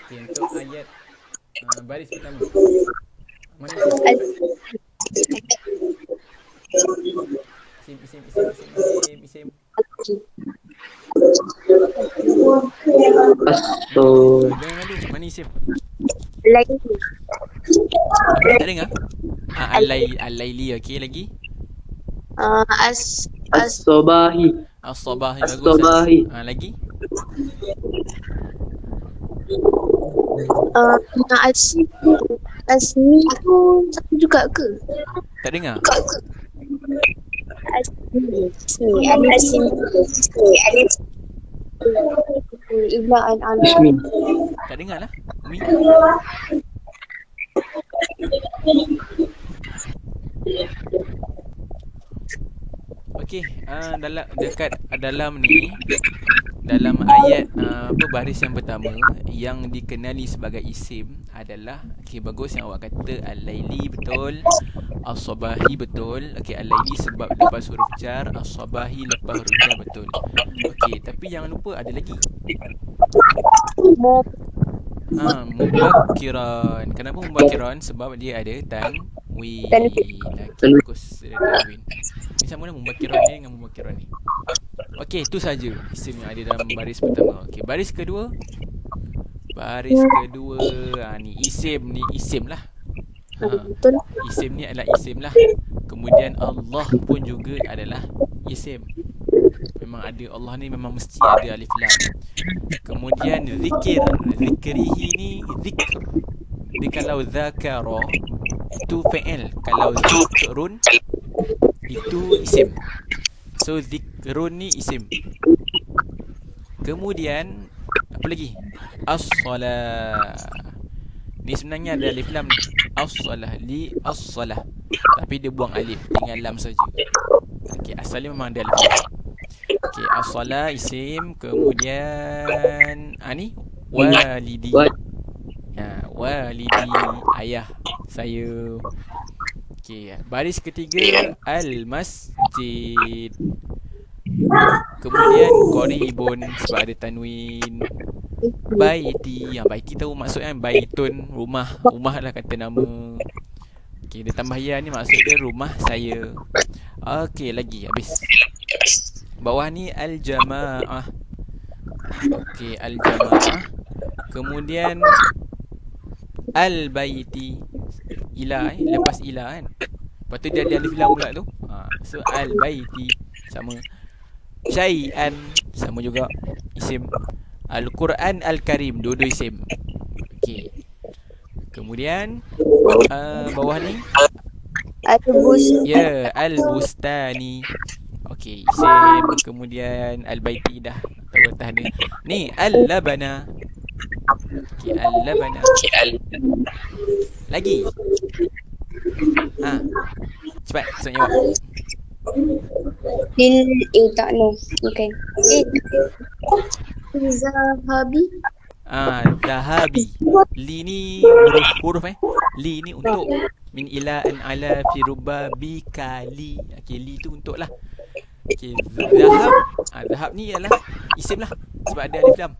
Okey, untuk ayat baris pertama. Mana isim? Isim. Asto. Dengar dulu, mana isim? Lagi. Apa tak dengar? Al-Laili, okey lagi? As-Sabahi. As-Sabahi, As-Sabahi. bagus. Lagi? Asmi tu satu juga ke? Tak dengar? Alif Iblaan alif. Ismi. Tak dengar lah. Umi. Okey, dalam ni, dalam ayat baris yang pertama yang dikenali sebagai isim adalah, okey bagus yang awak kata Al-Laili betul, As-Sabahi betul. Okey, Al-Laili sebab lepas huruf jar, As-Sabahi lepas huruf jar betul. Okey, tapi jangan lupa ada lagi. Mubakiran. Kenapa mubakiran? Sebab dia ada tanwin. Okey, bagus ada tanwin. Ni sama lah mubakiran ni dengan mubakiran ni. Okey, itu saja isim yang ada dalam baris pertama. Okey, baris kedua. Ni isim lah. Betul. Isim ni adalah isim lah. Kemudian Allah pun juga adalah isim. Memang ada, Allah ni memang mesti ada alif lam. Kemudian zikrihi ni zikr. Jadi kalau zakara itu fi'il, kalau zikrun itu isim. So zikrun ni isim. Kemudian apa lagi? As-salah. Ni sebenarnya ada alif lam ni. As-salah, li as-salah. Tapi dia buang alif, tinggal lam saja. Okey, asalnya memang ada alif lam. Okey, as-salah isim. Kemudian ni walidi. Walidi, ayah saya. Okey, baris ketiga al-masjid. Kemudian qaribun sebab ada tanwin. Baiti, baiti tahu maksudnya baitun, rumah. Rumah lah kata nama. Okey, dia tambah ya ni maksud dia rumah saya. Okey, lagi habis. Bawah ni al-jamaah. Okey, al-jamaah. Kemudian al-baiti. Ila lepas ila kan. Lepas tu dia ada alif lam pula tu. So al-baiti sama. Syai'an sama juga isim. Al-Quran Al-Karim dua-dua isim. Okey. Kemudian bawah ni Al-Bustani. Okey, isim. Kemudian Al-Baiti dah tahu atas dia. Ni Al-Labana. Okey, Al-Labana. Lagi. Cepat, saya jawab. Tak no. Bukan. Zahabi. Zahabi. Li ni huruf Li ni untuk. Min ila an ala fi rubba bi kali. Okey, li tu untuk lah. Okey, zahab. Zahab ni ialah isim lah. Sebab ada alif lam.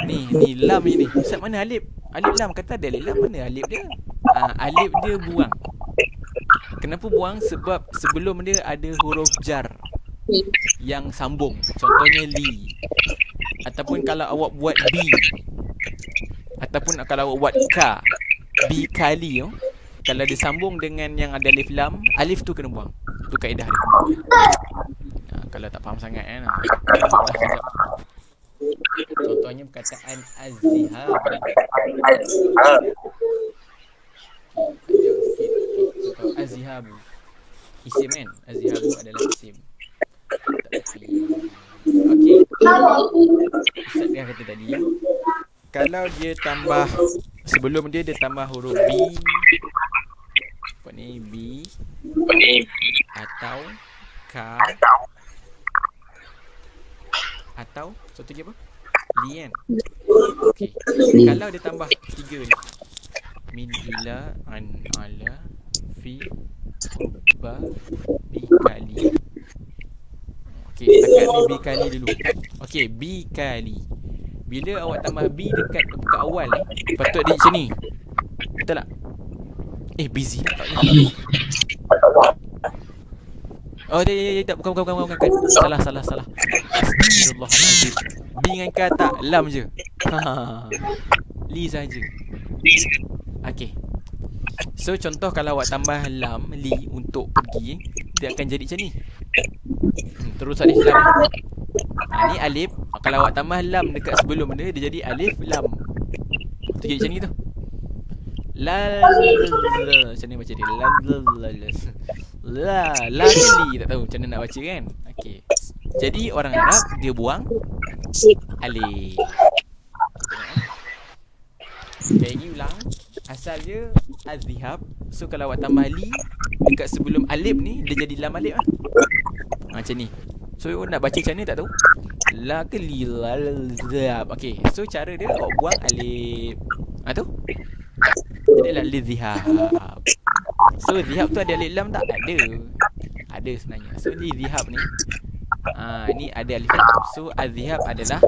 Ni lam ni. Ustaz mana alif? Alif lam, kata ada alif lam, mana alif dia? Alif dia buang. Kenapa buang? Sebab sebelum dia ada huruf jar yang sambung. Contohnya li. Ataupun kalau awak buat bi. Ataupun kalau awak buat ka. Bi kali tu. Kalau dia sambung dengan yang ada alif lam, alif tu kena buang. Tu kaedah dia. Kalau tak faham sangat kan. Contohlah sekejap. Contohnya perkataan az-zihab. Contoh az-zihab. Isim kan? Az-zihab adalah isim. Okey. Ustaz dah kata tadi ya. Kalau dia tambah, sebelum dia tambah huruf B. Apa ni? B atau K atau satu lagi apa? Li kan? Okey. Kalau dia tambah 3 ni. Min ila an ala fi ba bi kali. Okey, setakat ni B kali dulu. Okey, B kali. Bila awak tambah B dekat awal ni, patut dia macam ni. Betul tak? Busy lah tak ni. Oh, tak, bukan. Salah. Astagfirullahaladzim. B dengan K tak, lam je. Li saja. Okey. So contoh kalau awak tambah lam, li untuk pergi, dia akan jadi macam ni. Terus alif lam. Ni alif. Kalau awak tambah lam dekat sebelum dia jadi alif lam. Tu jadi macam ni tu. Macam ni baca dia. La ke li, tak tahu macam mana nak baca kan. Okey. Jadi orang Arab dia buang alif. Lagi ulang. Asal dia az-zihab. So kalau awak tambah li dekat sebelum alif ni, dia jadi lam alif lah. Macam ni. So nak baca macam ni tak tahu. La ke li la zihab. Okey. So cara dia awak buang alif. Tu. Jadi lah li zihab. So zihab tu ada alif lam tak? Ada sebenarnya. So li zihab ni ni ada alif lam. So az-zihab adalah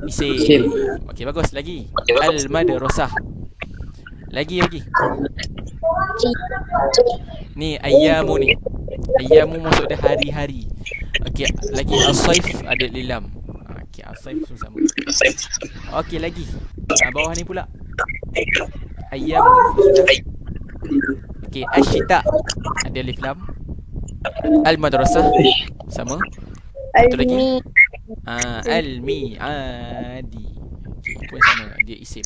isim. Okey, bagus. Lagi al-madrasah. Lagi ni ayyamu ni. Ayyamu maksud dia hari-hari. Okey, lagi as-saif ada lilam. Okey, as-saif sama. Okey, lagi bawah ni pula ayyamu maksud. Okey, asyita ada alif lam. Al-madrasah sama. Satu lagi al-mi'adi. Okey, pun sama, dia isim.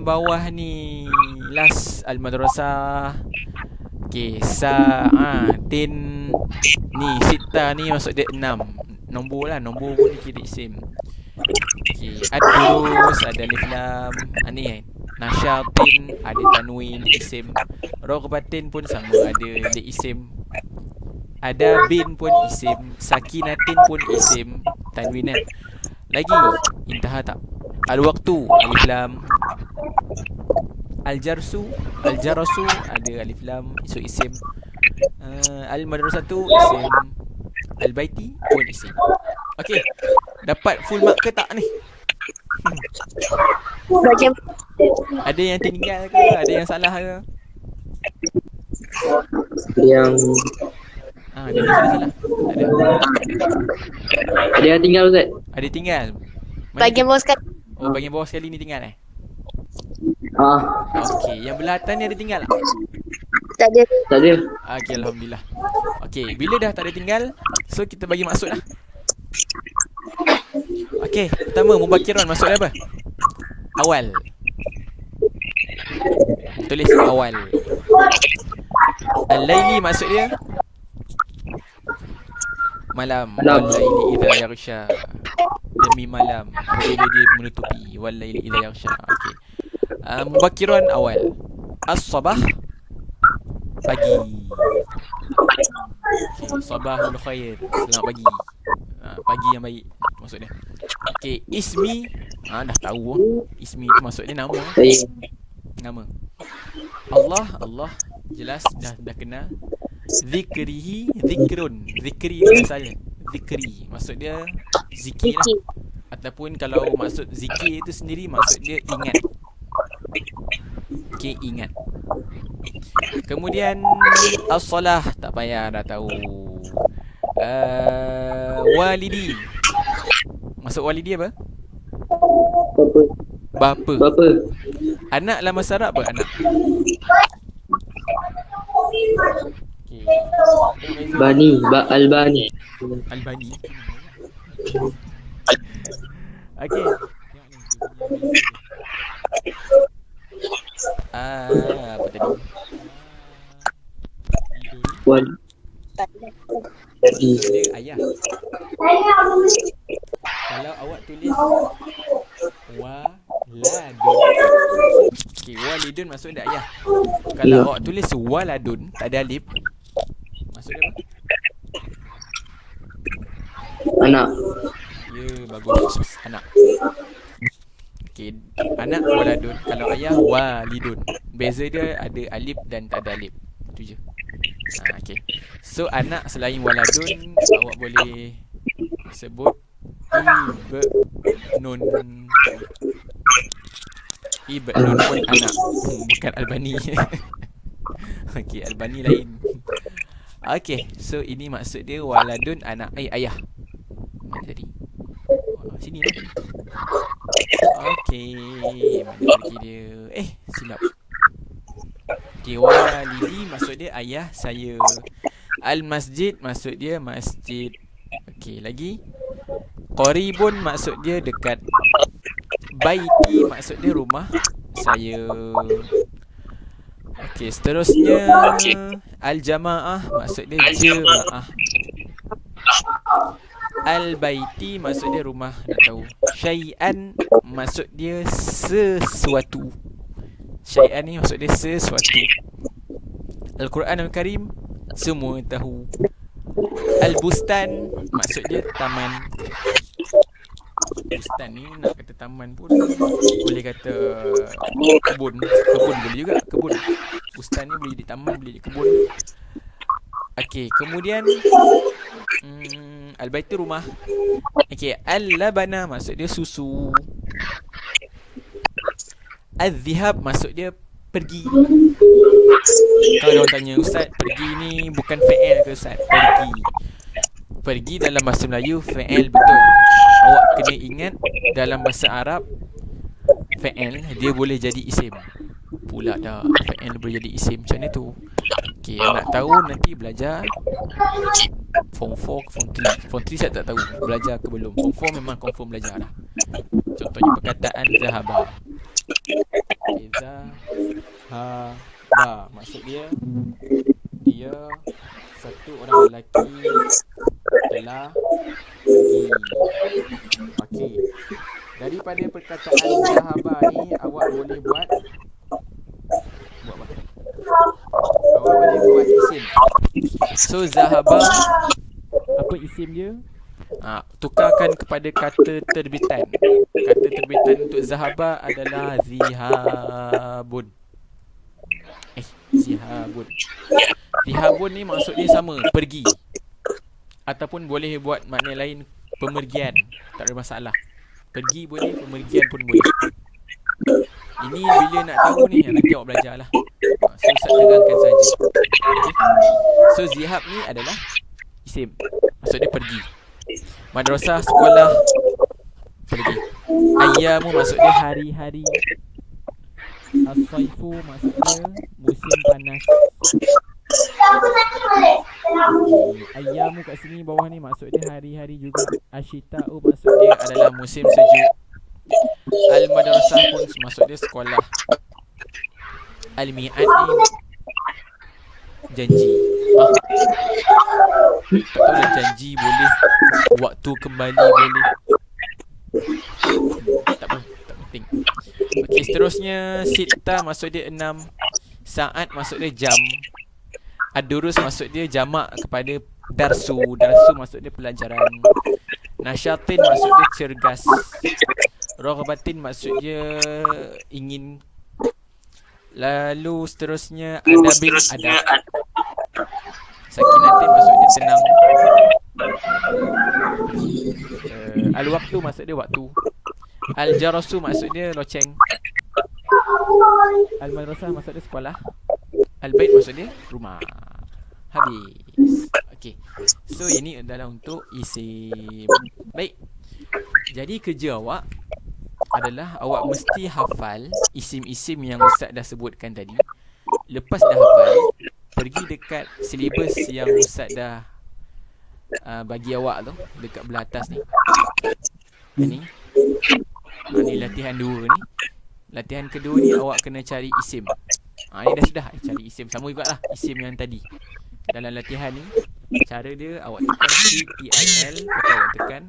Bawah ni last al-madrasah. Okey, sa'atin ni sita ni maksud dia 6. Nombor lah, nombor pun kira isim. Okey, ad-durus ada alif lam. Ni nasyatin ada tanwin isim. Ragbatin pun sama, ada dia isim. Ada bin pun isim, sakinatin pun isim, tanwinan. Lagi intaha tak? Al-waqtu alif lam. Al-jarsu ada alif lam, isu isim. Al-madrasatu isim. Al-baiti pun isim. Okey. Dapat full mark ke tak ni? Ada yang tinggal ke? Ada yang salah ke? Yang Ada yang salah. Ada. Ada yang tinggal Ustaz? Ada tinggal. Bahagian bawah sekali. Oh, bahagian bawah sekali ni tinggal Okey, yang belah atas ni ada tinggal tak? Tak ada. Tak ada. Okey, alhamdulillah. Okey, bila dah tak ada tinggal, so kita bagi maksud lah. Okey, pertama mubakiran maksud dia apa? Awal. Tulis awal. Al-laili maksud dia malam. Wal-laili idza yaghsha. Demi malam apabila dia menutupi. Wal-laili idza yaghsha. Okey. Mubakiran awal. As-sabah pagi. Okay, sabahul khair. Selamat pagi. Pagi yang baik maksud dia. Okay, ismi. Dah tahu. Ismi tu maksud dia nama. Nama. Allah. Jelas dah kenal. Zikrihi, zikrun. Zikri ni asal. Zikri. Maksud dia zikir lah. Ataupun kalau maksud zikir itu sendiri maksud dia ingat. Okay, ingat. Kemudian as-salah, tak payah dah tahu. Walidi. Maksud walidi apa? Bapa. Anak dalam bahasa Arab apa anak? Okay. Bani, Albani. Albani. Okay. Apa tadi? Dia ayah. Kalau awak tulis waladun. Okay, walidun maksud dia ayah. Kalau awak tulis waladun, tak ada alif, maksud dia apa? Anak. Ya, bagus. Anak. Okay, anak waladun. Kalau ayah walidun. Beza dia ada alif dan tak ada alif. Itu je. Okay. So anak selain waladun, awak boleh sebut ibnun. Ibnun pun anak. Bukan Albani. Okay, Albani lain. Okay, so ini maksud dia waladun, anak. Ayah. Mana tadi? Sini lah. Okay, mana pergi dia? Silap. Okay, walidi maksud dia ayah saya. Al-masjid maksud dia masjid. Okay, lagi. Qaribun maksud dia dekat. Baiti maksud dia rumah saya. Okay, seterusnya al-jamaah maksud dia jemaah. Al-baiti maksud dia rumah, nak tahu. Syai'an maksud dia sesuatu. Syai'an ni maksud dia sesuatu. Al-Quran Al-Karim semua tahu. Al-bustan maksud dia taman. Bustan ni nak kata taman pun boleh kata kebun. Kebun boleh juga, kebun. Bustan ni boleh di taman, boleh di kebun. Okey, kemudian al-bait tu rumah. Okey, al-labana maksud dia susu. Az-zihab maksud dia pergi. Kalau orang tanya, Ustaz, pergi ni bukan fi'il ke Ustaz? Pergi. Pergi dalam bahasa Melayu fi'il betul. Awak kena ingat dalam bahasa Arab fi'il dia boleh jadi isim. Pula dah fi'il boleh jadi isim macam ni tu. Okey, yang nak tahu nanti belajar Form 4 ke Form 3. Form 3 saya tak tahu belajar ke belum. Form 4 memang confirm belajar lah. Contohnya perkataan zahaba. Zahaba maksud dia satu orang lelaki telah pergi. Okey. Daripada perkataan zahaba ni awak boleh buat apa? Awak boleh buat isim. So zahaba, apa isim dia? Tukarkan kepada kata terbitan. Kata terbitan untuk zahaba adalah zihabun. Zihabun. Zihabun ni maksud dia sama, pergi. Ataupun boleh buat makna lain, pemergian. Tak ada masalah. Pergi boleh, pemergian pun boleh. Ini bila nak tahu ni, nanti awak belajar lah. So Ustaz terangkan saja. Okay. So zihab ni adalah isim. Maksud dia pergi. Madrasah, sekolah, pergi. Ayyamu maksud dia hari-hari. As-saifu maksud dia musim panas. Ayyamu kat sini bawah ni maksud dia hari-hari juga. Asyita'u maksud dia adalah musim sejuk. Al-madrasah pun maksud dia sekolah. Al-mi'ad ni janji. Tak tahu lah janji boleh, waktu kembali boleh. Tak apa, tak penting. Okey, seterusnya sita maksud dia 6. Saat maksud dia jam. Ad-durus maksud dia jamak kepada darsu. Darsu maksud dia pelajaran. Nasyatin maksud dia cergas. Raghabatin maksud dia ingin. Lalu seterusnya adabin adab. Sakinatin maksud dia tenang. Al-waqtu maksud dia waktu. Al-jarasu maksud dia loceng. Al-madrasah maksud dia sekolah. Al-bait maksud dia rumah. Habis. Okey. So ini adalah untuk isim. Baik. Jadi kerja awak adalah awak mesti hafal isim-isim yang Ustaz dah sebutkan tadi. Lepas dah hafal, pergi dekat silibus yang Ustaz dah bagi awak tu, dekat belah atas ni. Ni latihan 2 ni. Latihan kedua ni awak kena cari isim. Ni dah sudah cari isim. Sama jugalah isim yang tadi. Dalam latihan ni, cara dia awak tekan CTIL, kata awak tekan.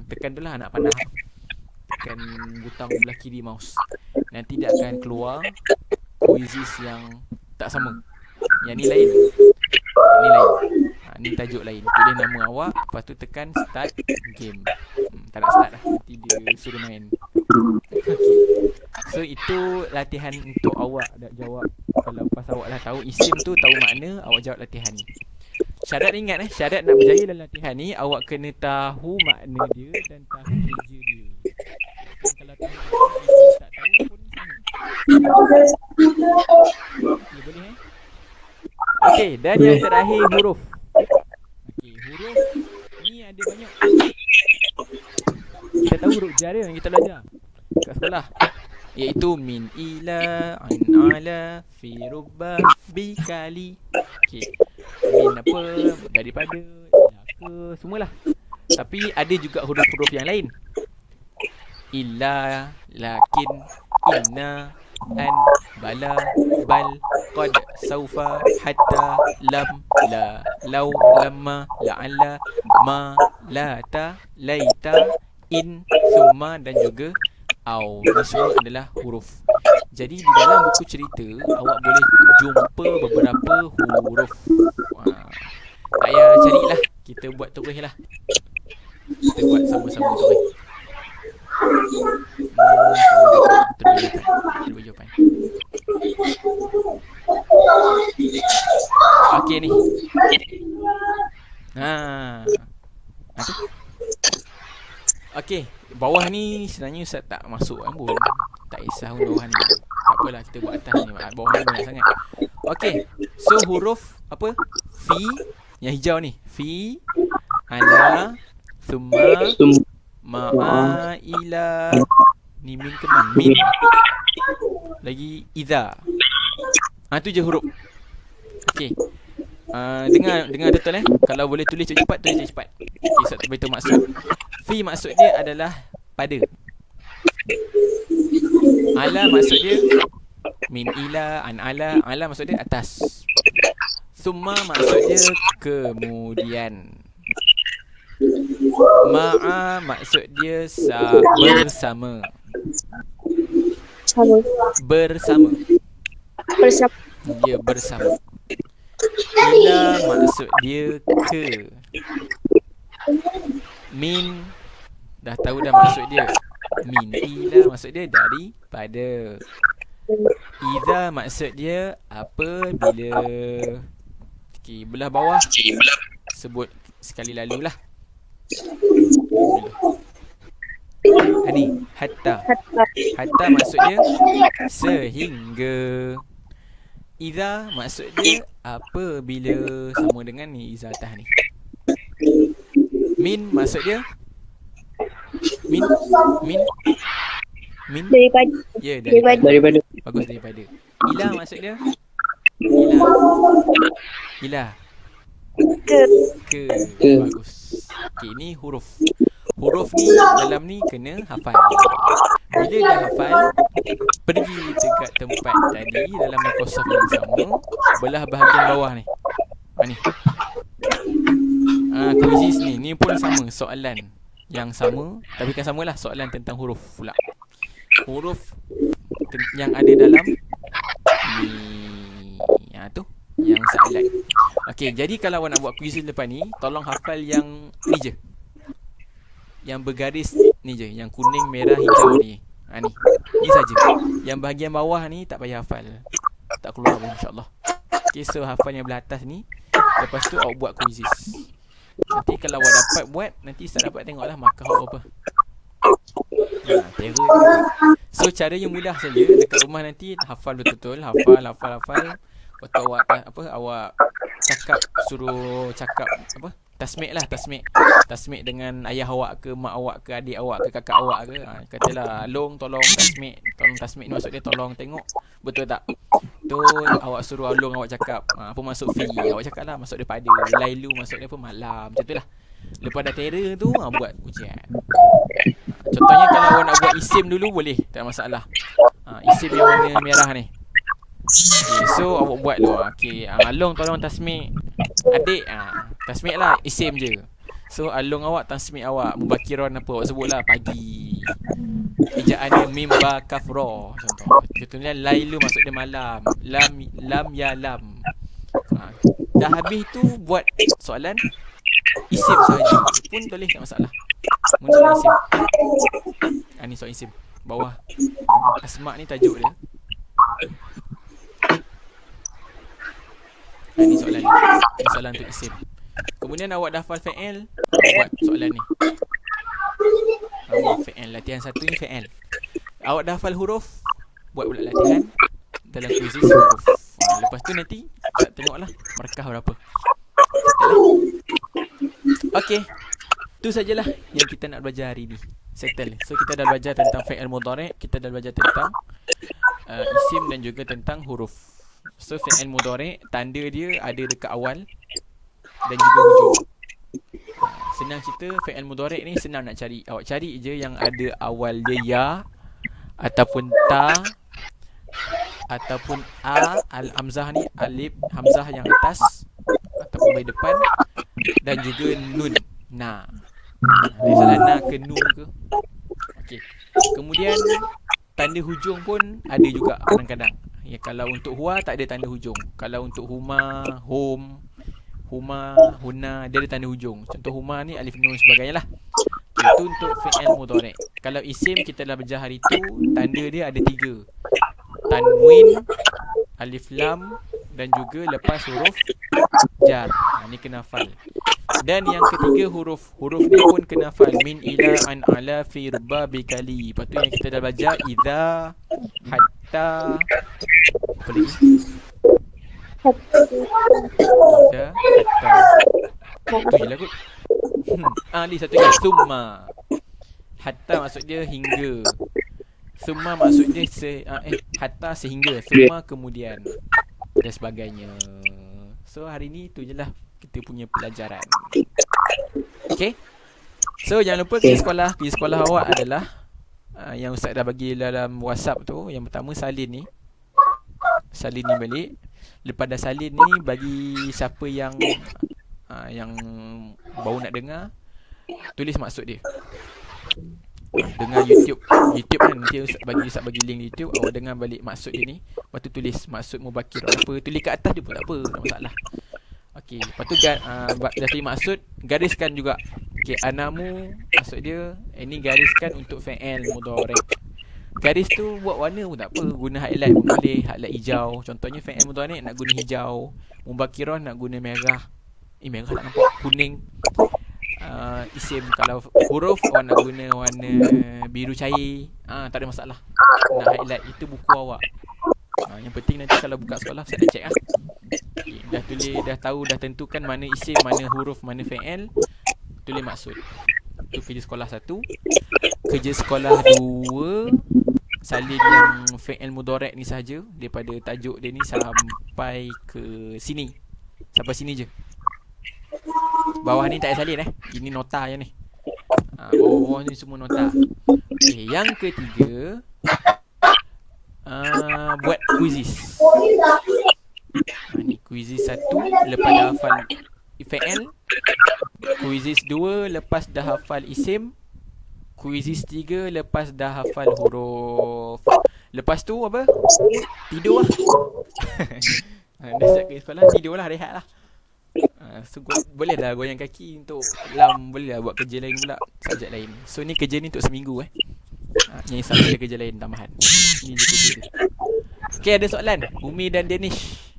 Tekan tu lah anak panah. Tekan butang belah kiri mouse. Nanti dia akan keluar quizzes yang tak sama. Yang ni lain. Ni lain. Ni tajuk lain. Tulis nama awak, lepas tu tekan start game. Tak nak start lah, nanti dia suruh main. Okay. So itu latihan untuk awak nak jawab. Kalau pas awak dah tahu isim tu, tahu makna, awak jawab latihan ni. Syarat ingat syarat nak berjaya dalam latihan ni, awak kena tahu makna dia dan tahu kerja dia. Dan kalau tahu kerja tak tahu pun sama. Okay, boleh Okay, dan yang terakhir huruf. Okay, huruf ni ada banyak. Kita tahu huruf jar yang kita belajar kat sekolah, iaitu min, ila, an, ala, fi, rubba, bi, kali. Okay, min apa, daripada, ila ke, semualah. Tapi ada juga huruf-huruf yang lain. Illa, lakin, inna, an, bala, bal, qad, saufa, hatta, lam, la, law, lamma, la'alla, ma, lata, laita, in, summa dan juga au. Ini semua adalah huruf. Jadi di dalam buku cerita awak boleh jumpa beberapa huruf. Tak payah carilah, kita buat terus lah. Kita buat sama-sama terus. Terus jawapan. Okey ni. Tu. Okey, bawah ni sebenarnya Ustaz tak masuk pun. Tak kisah bawah ni. Tak apalah, kita buat atas ni. Bawah ni banyak sangat. Okey, so huruf apa? Fi, yang hijau ni. Fi, ala, thumma, ma'a, ila. Ni min ke man? Min. Lagi idza. Tu je huruf. Okey. Dengar betul Kalau boleh tulis cepat, tulis cepat. Okey, Ustaz beritahu maksud. Fi maksud dia adalah pada. Ala maksud dia min, ila, an, ala. Ala maksud dia atas. Summa maksud dia kemudian. Ma'a maksud dia bersama. Bersama. Dia bersama. Ila maksud dia ke. Min, dah tahu dah maksud dia. Min, ila maksud dia daripada. Iza maksud dia apabila. Okey, belah bawah sebut sekali lalu lah. Ni hatta. Hatta maksud dia sehingga. Iza maksud dia apabila, sama dengan ni izatah ni. Min maksud dia min Daripada. ya, daripada. Bagus, daripada. Ila maksud dia ila ke. Bagus. Okey, ni huruf. Huruf ni dalam ni kena hafal. Bila dah hafal, pergi dekat tempat tadi dalam Microsoft yang sama, belah bahagian bawah ni. Ni. Quizzes ni pun sama, soalan yang sama, tapi kan samalah soalan tentang huruf pula. Huruf yang ada dalam ni Tu yang soalan. Okey, jadi kalau awak nak buat quiz lepas ni, tolong hafal yang ni je. Yang bergaris ni je, yang kuning, merah, hijau ni. Ni. Ni saja. Yang bahagian bawah ni tak payah hafal. Tak keluar pun insya-Allah. Okey, so hafal yang belah atas ni. Lepas tu awak buat quizzes. Nanti kalau awak dapat buat, nanti Ustaz dapat tengoklah markah awak apa. Terror je. So caranya mudah saja. Dekat rumah nanti hafal betul-betul, hafal. Lepas tu awak cakap, suruh cakap tasmik dengan ayah awak ke, mak awak ke, adik awak ke, kakak awak ke. Katalah, Long tolong tasmik ni, maksud dia tolong tengok betul tak. Tu awak suruh Long awak cakap apa maksud fi, awak cakap lah maksud dia pada, lailu maksud dia apa malam, macam tu lah. Lepas dah terror tu buat ujian. Contohnya kalau awak nak buat isim dulu boleh, tak masalah. Isim yang warna merah ni. Okay, so awak buat dulu. Okay, Long tolong tasmik adik. Tasmik lah, isim je. So Long awak tasmik awak mubakiran apa awak sebut lah, pagi. Ejaannya mim ba kaf ra. Contohnya lailu maksud dia malam, lam ya lam. Dah habis tu buat soalan isim saja pun boleh, tak masalah. Soalan isim. Ni soalan isim. Bawah asma ni tajuk dia. Ni soalan ni. Ni soalan untuk isim. Kemudian awak dah hafal fa'il, buat soalan ni. Awak fa'il, latihan satu ni fa'il. Awak dah hafal huruf, buat pula latihan dalam quiz huruf. Lepas tu nanti tak tengoklah markah berapa. Okey. Tu sajalah yang kita nak belajar hari ni. Settle. So kita dah belajar tentang fa'il mudhari', kita dah belajar tentang isim dan juga tentang huruf. So fa'il mudhari' tanda dia ada dekat awal dan juga hujung. Senang cerita, fa'il mudhari' ni senang nak cari. Awak cari je yang ada awal dia ya ataupun ta ataupun al-hamzah ni, alif hamzah yang atas ataupun bahagian depan, dan juga nun. Dia salah na ke nun ke. Okey. Kemudian tanda hujung pun ada juga kadang-kadang. Ya, kalau untuk huwa tak ada tanda hujung. Kalau untuk huma, hum, huma, huna, dia ada tanda hujung. Contoh huma ni alif nun sebagainya lah. Itu untuk fi'il mudhari'. Kalau isim kita dah belajar hari tu, tanda dia ada 3. Tanwin, alif lam, dan juga lepas huruf jar. Ni kena hafal. Dan yang ketiga huruf ni pun kena hafal. Min ila an ala fi rubba bikali. Lepas tu yang kita dah belajar idza, hatta, apa lagi? Idza, hatta. Tu je lah kot. Ni satu lagi, summa. Hatta maksud dia hingga. Summa maksud dia hatta sehingga. Summa kemudian, dan sebagainya. So hari ni tu je lah kita punya pelajaran. Okay. So jangan lupa pergi sekolah. Pergi sekolah awak adalah yang Ustaz dah bagi dalam WhatsApp tu. Yang pertama salin ni balik. Lepas dah salin ni, bagi siapa yang baru nak dengar, tulis maksud dia. Dengar YouTube kan, nanti Ustaz bagi link YouTube. Awak dengar balik maksud dia ni. Lepas tu tulis maksud mubakir apa, tulis kat atas dia pun tak apa, tak masalah. Okey, lepas tu dah tulis maksud, gariskan juga. Okey, anamu maksud dia, ini gariskan untuk fa'il mudhari'. Garis tu buat warna pun tak apa, guna highlight pun boleh, highlight hijau. Contohnya fa'il mudhari' nak guna hijau, mubakirah nak guna merah. Merah tak nampak, kuning. Isim kalau huruf awak nak guna warna biru cair, tak ada masalah. Nak highlight, itu buku awak. Yang penting nanti kalau buka sekolah saya nak check okay, dah tahu, dah tentukan mana isim, mana huruf, mana fa'il, tulis maksud. Itu kerja sekolah 1. Kerja sekolah 2, salin yang fa'il mudhari' ni saja, daripada tajuk dia ni sampai ke sini. Sampai sini je. Bawah ni tak payah salin ini nota je ni. Bawah ni semua nota. Okay, yang ketiga, buat quizzes. Ni quizzes 1 lepas dah hafal fa'il. Quizzes 2 lepas dah hafal isim. Quizzes 3 lepas dah hafal huruf. Lepas tu apa? Tidur lah. Dah siap ke sekolah, tidur lah, rehat lah. So boleh lah goyang kaki untuk boleh lah buat kerja lain pula, subjek lain. So ni kerja ni untuk seminggu Yang Isam ada kerja lain tambahan. Ni je kerja dia. Okay, ada soalan Umi dan Danish?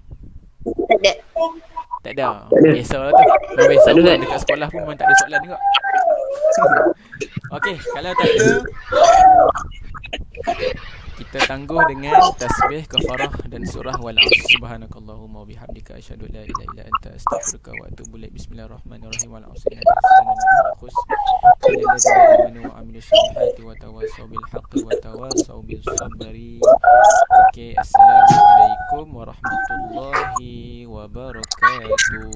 Tak ada. Tak ada. Biasa lah tu. Dah biasa pun dekat sekolah pun memang tak ada soalan juga. Okay, kalau tak ada, kita tangguh dengan tasbih, kafarah dan surah wal 'asr. Subhanakallahumma wa bihamdika asyhadu an la ilaha illa anta astaghfiruka wa atubu ilaik. Bismillahirrahmanirrahim. Wal 'asr innal insana lafi khusr illa alladziina amanu wa 'amilus solihati wa tawassaw bil haqqi wa tawassaw bis sabri. Okay, assalamualaikum warahmatullahi wabarakatuh.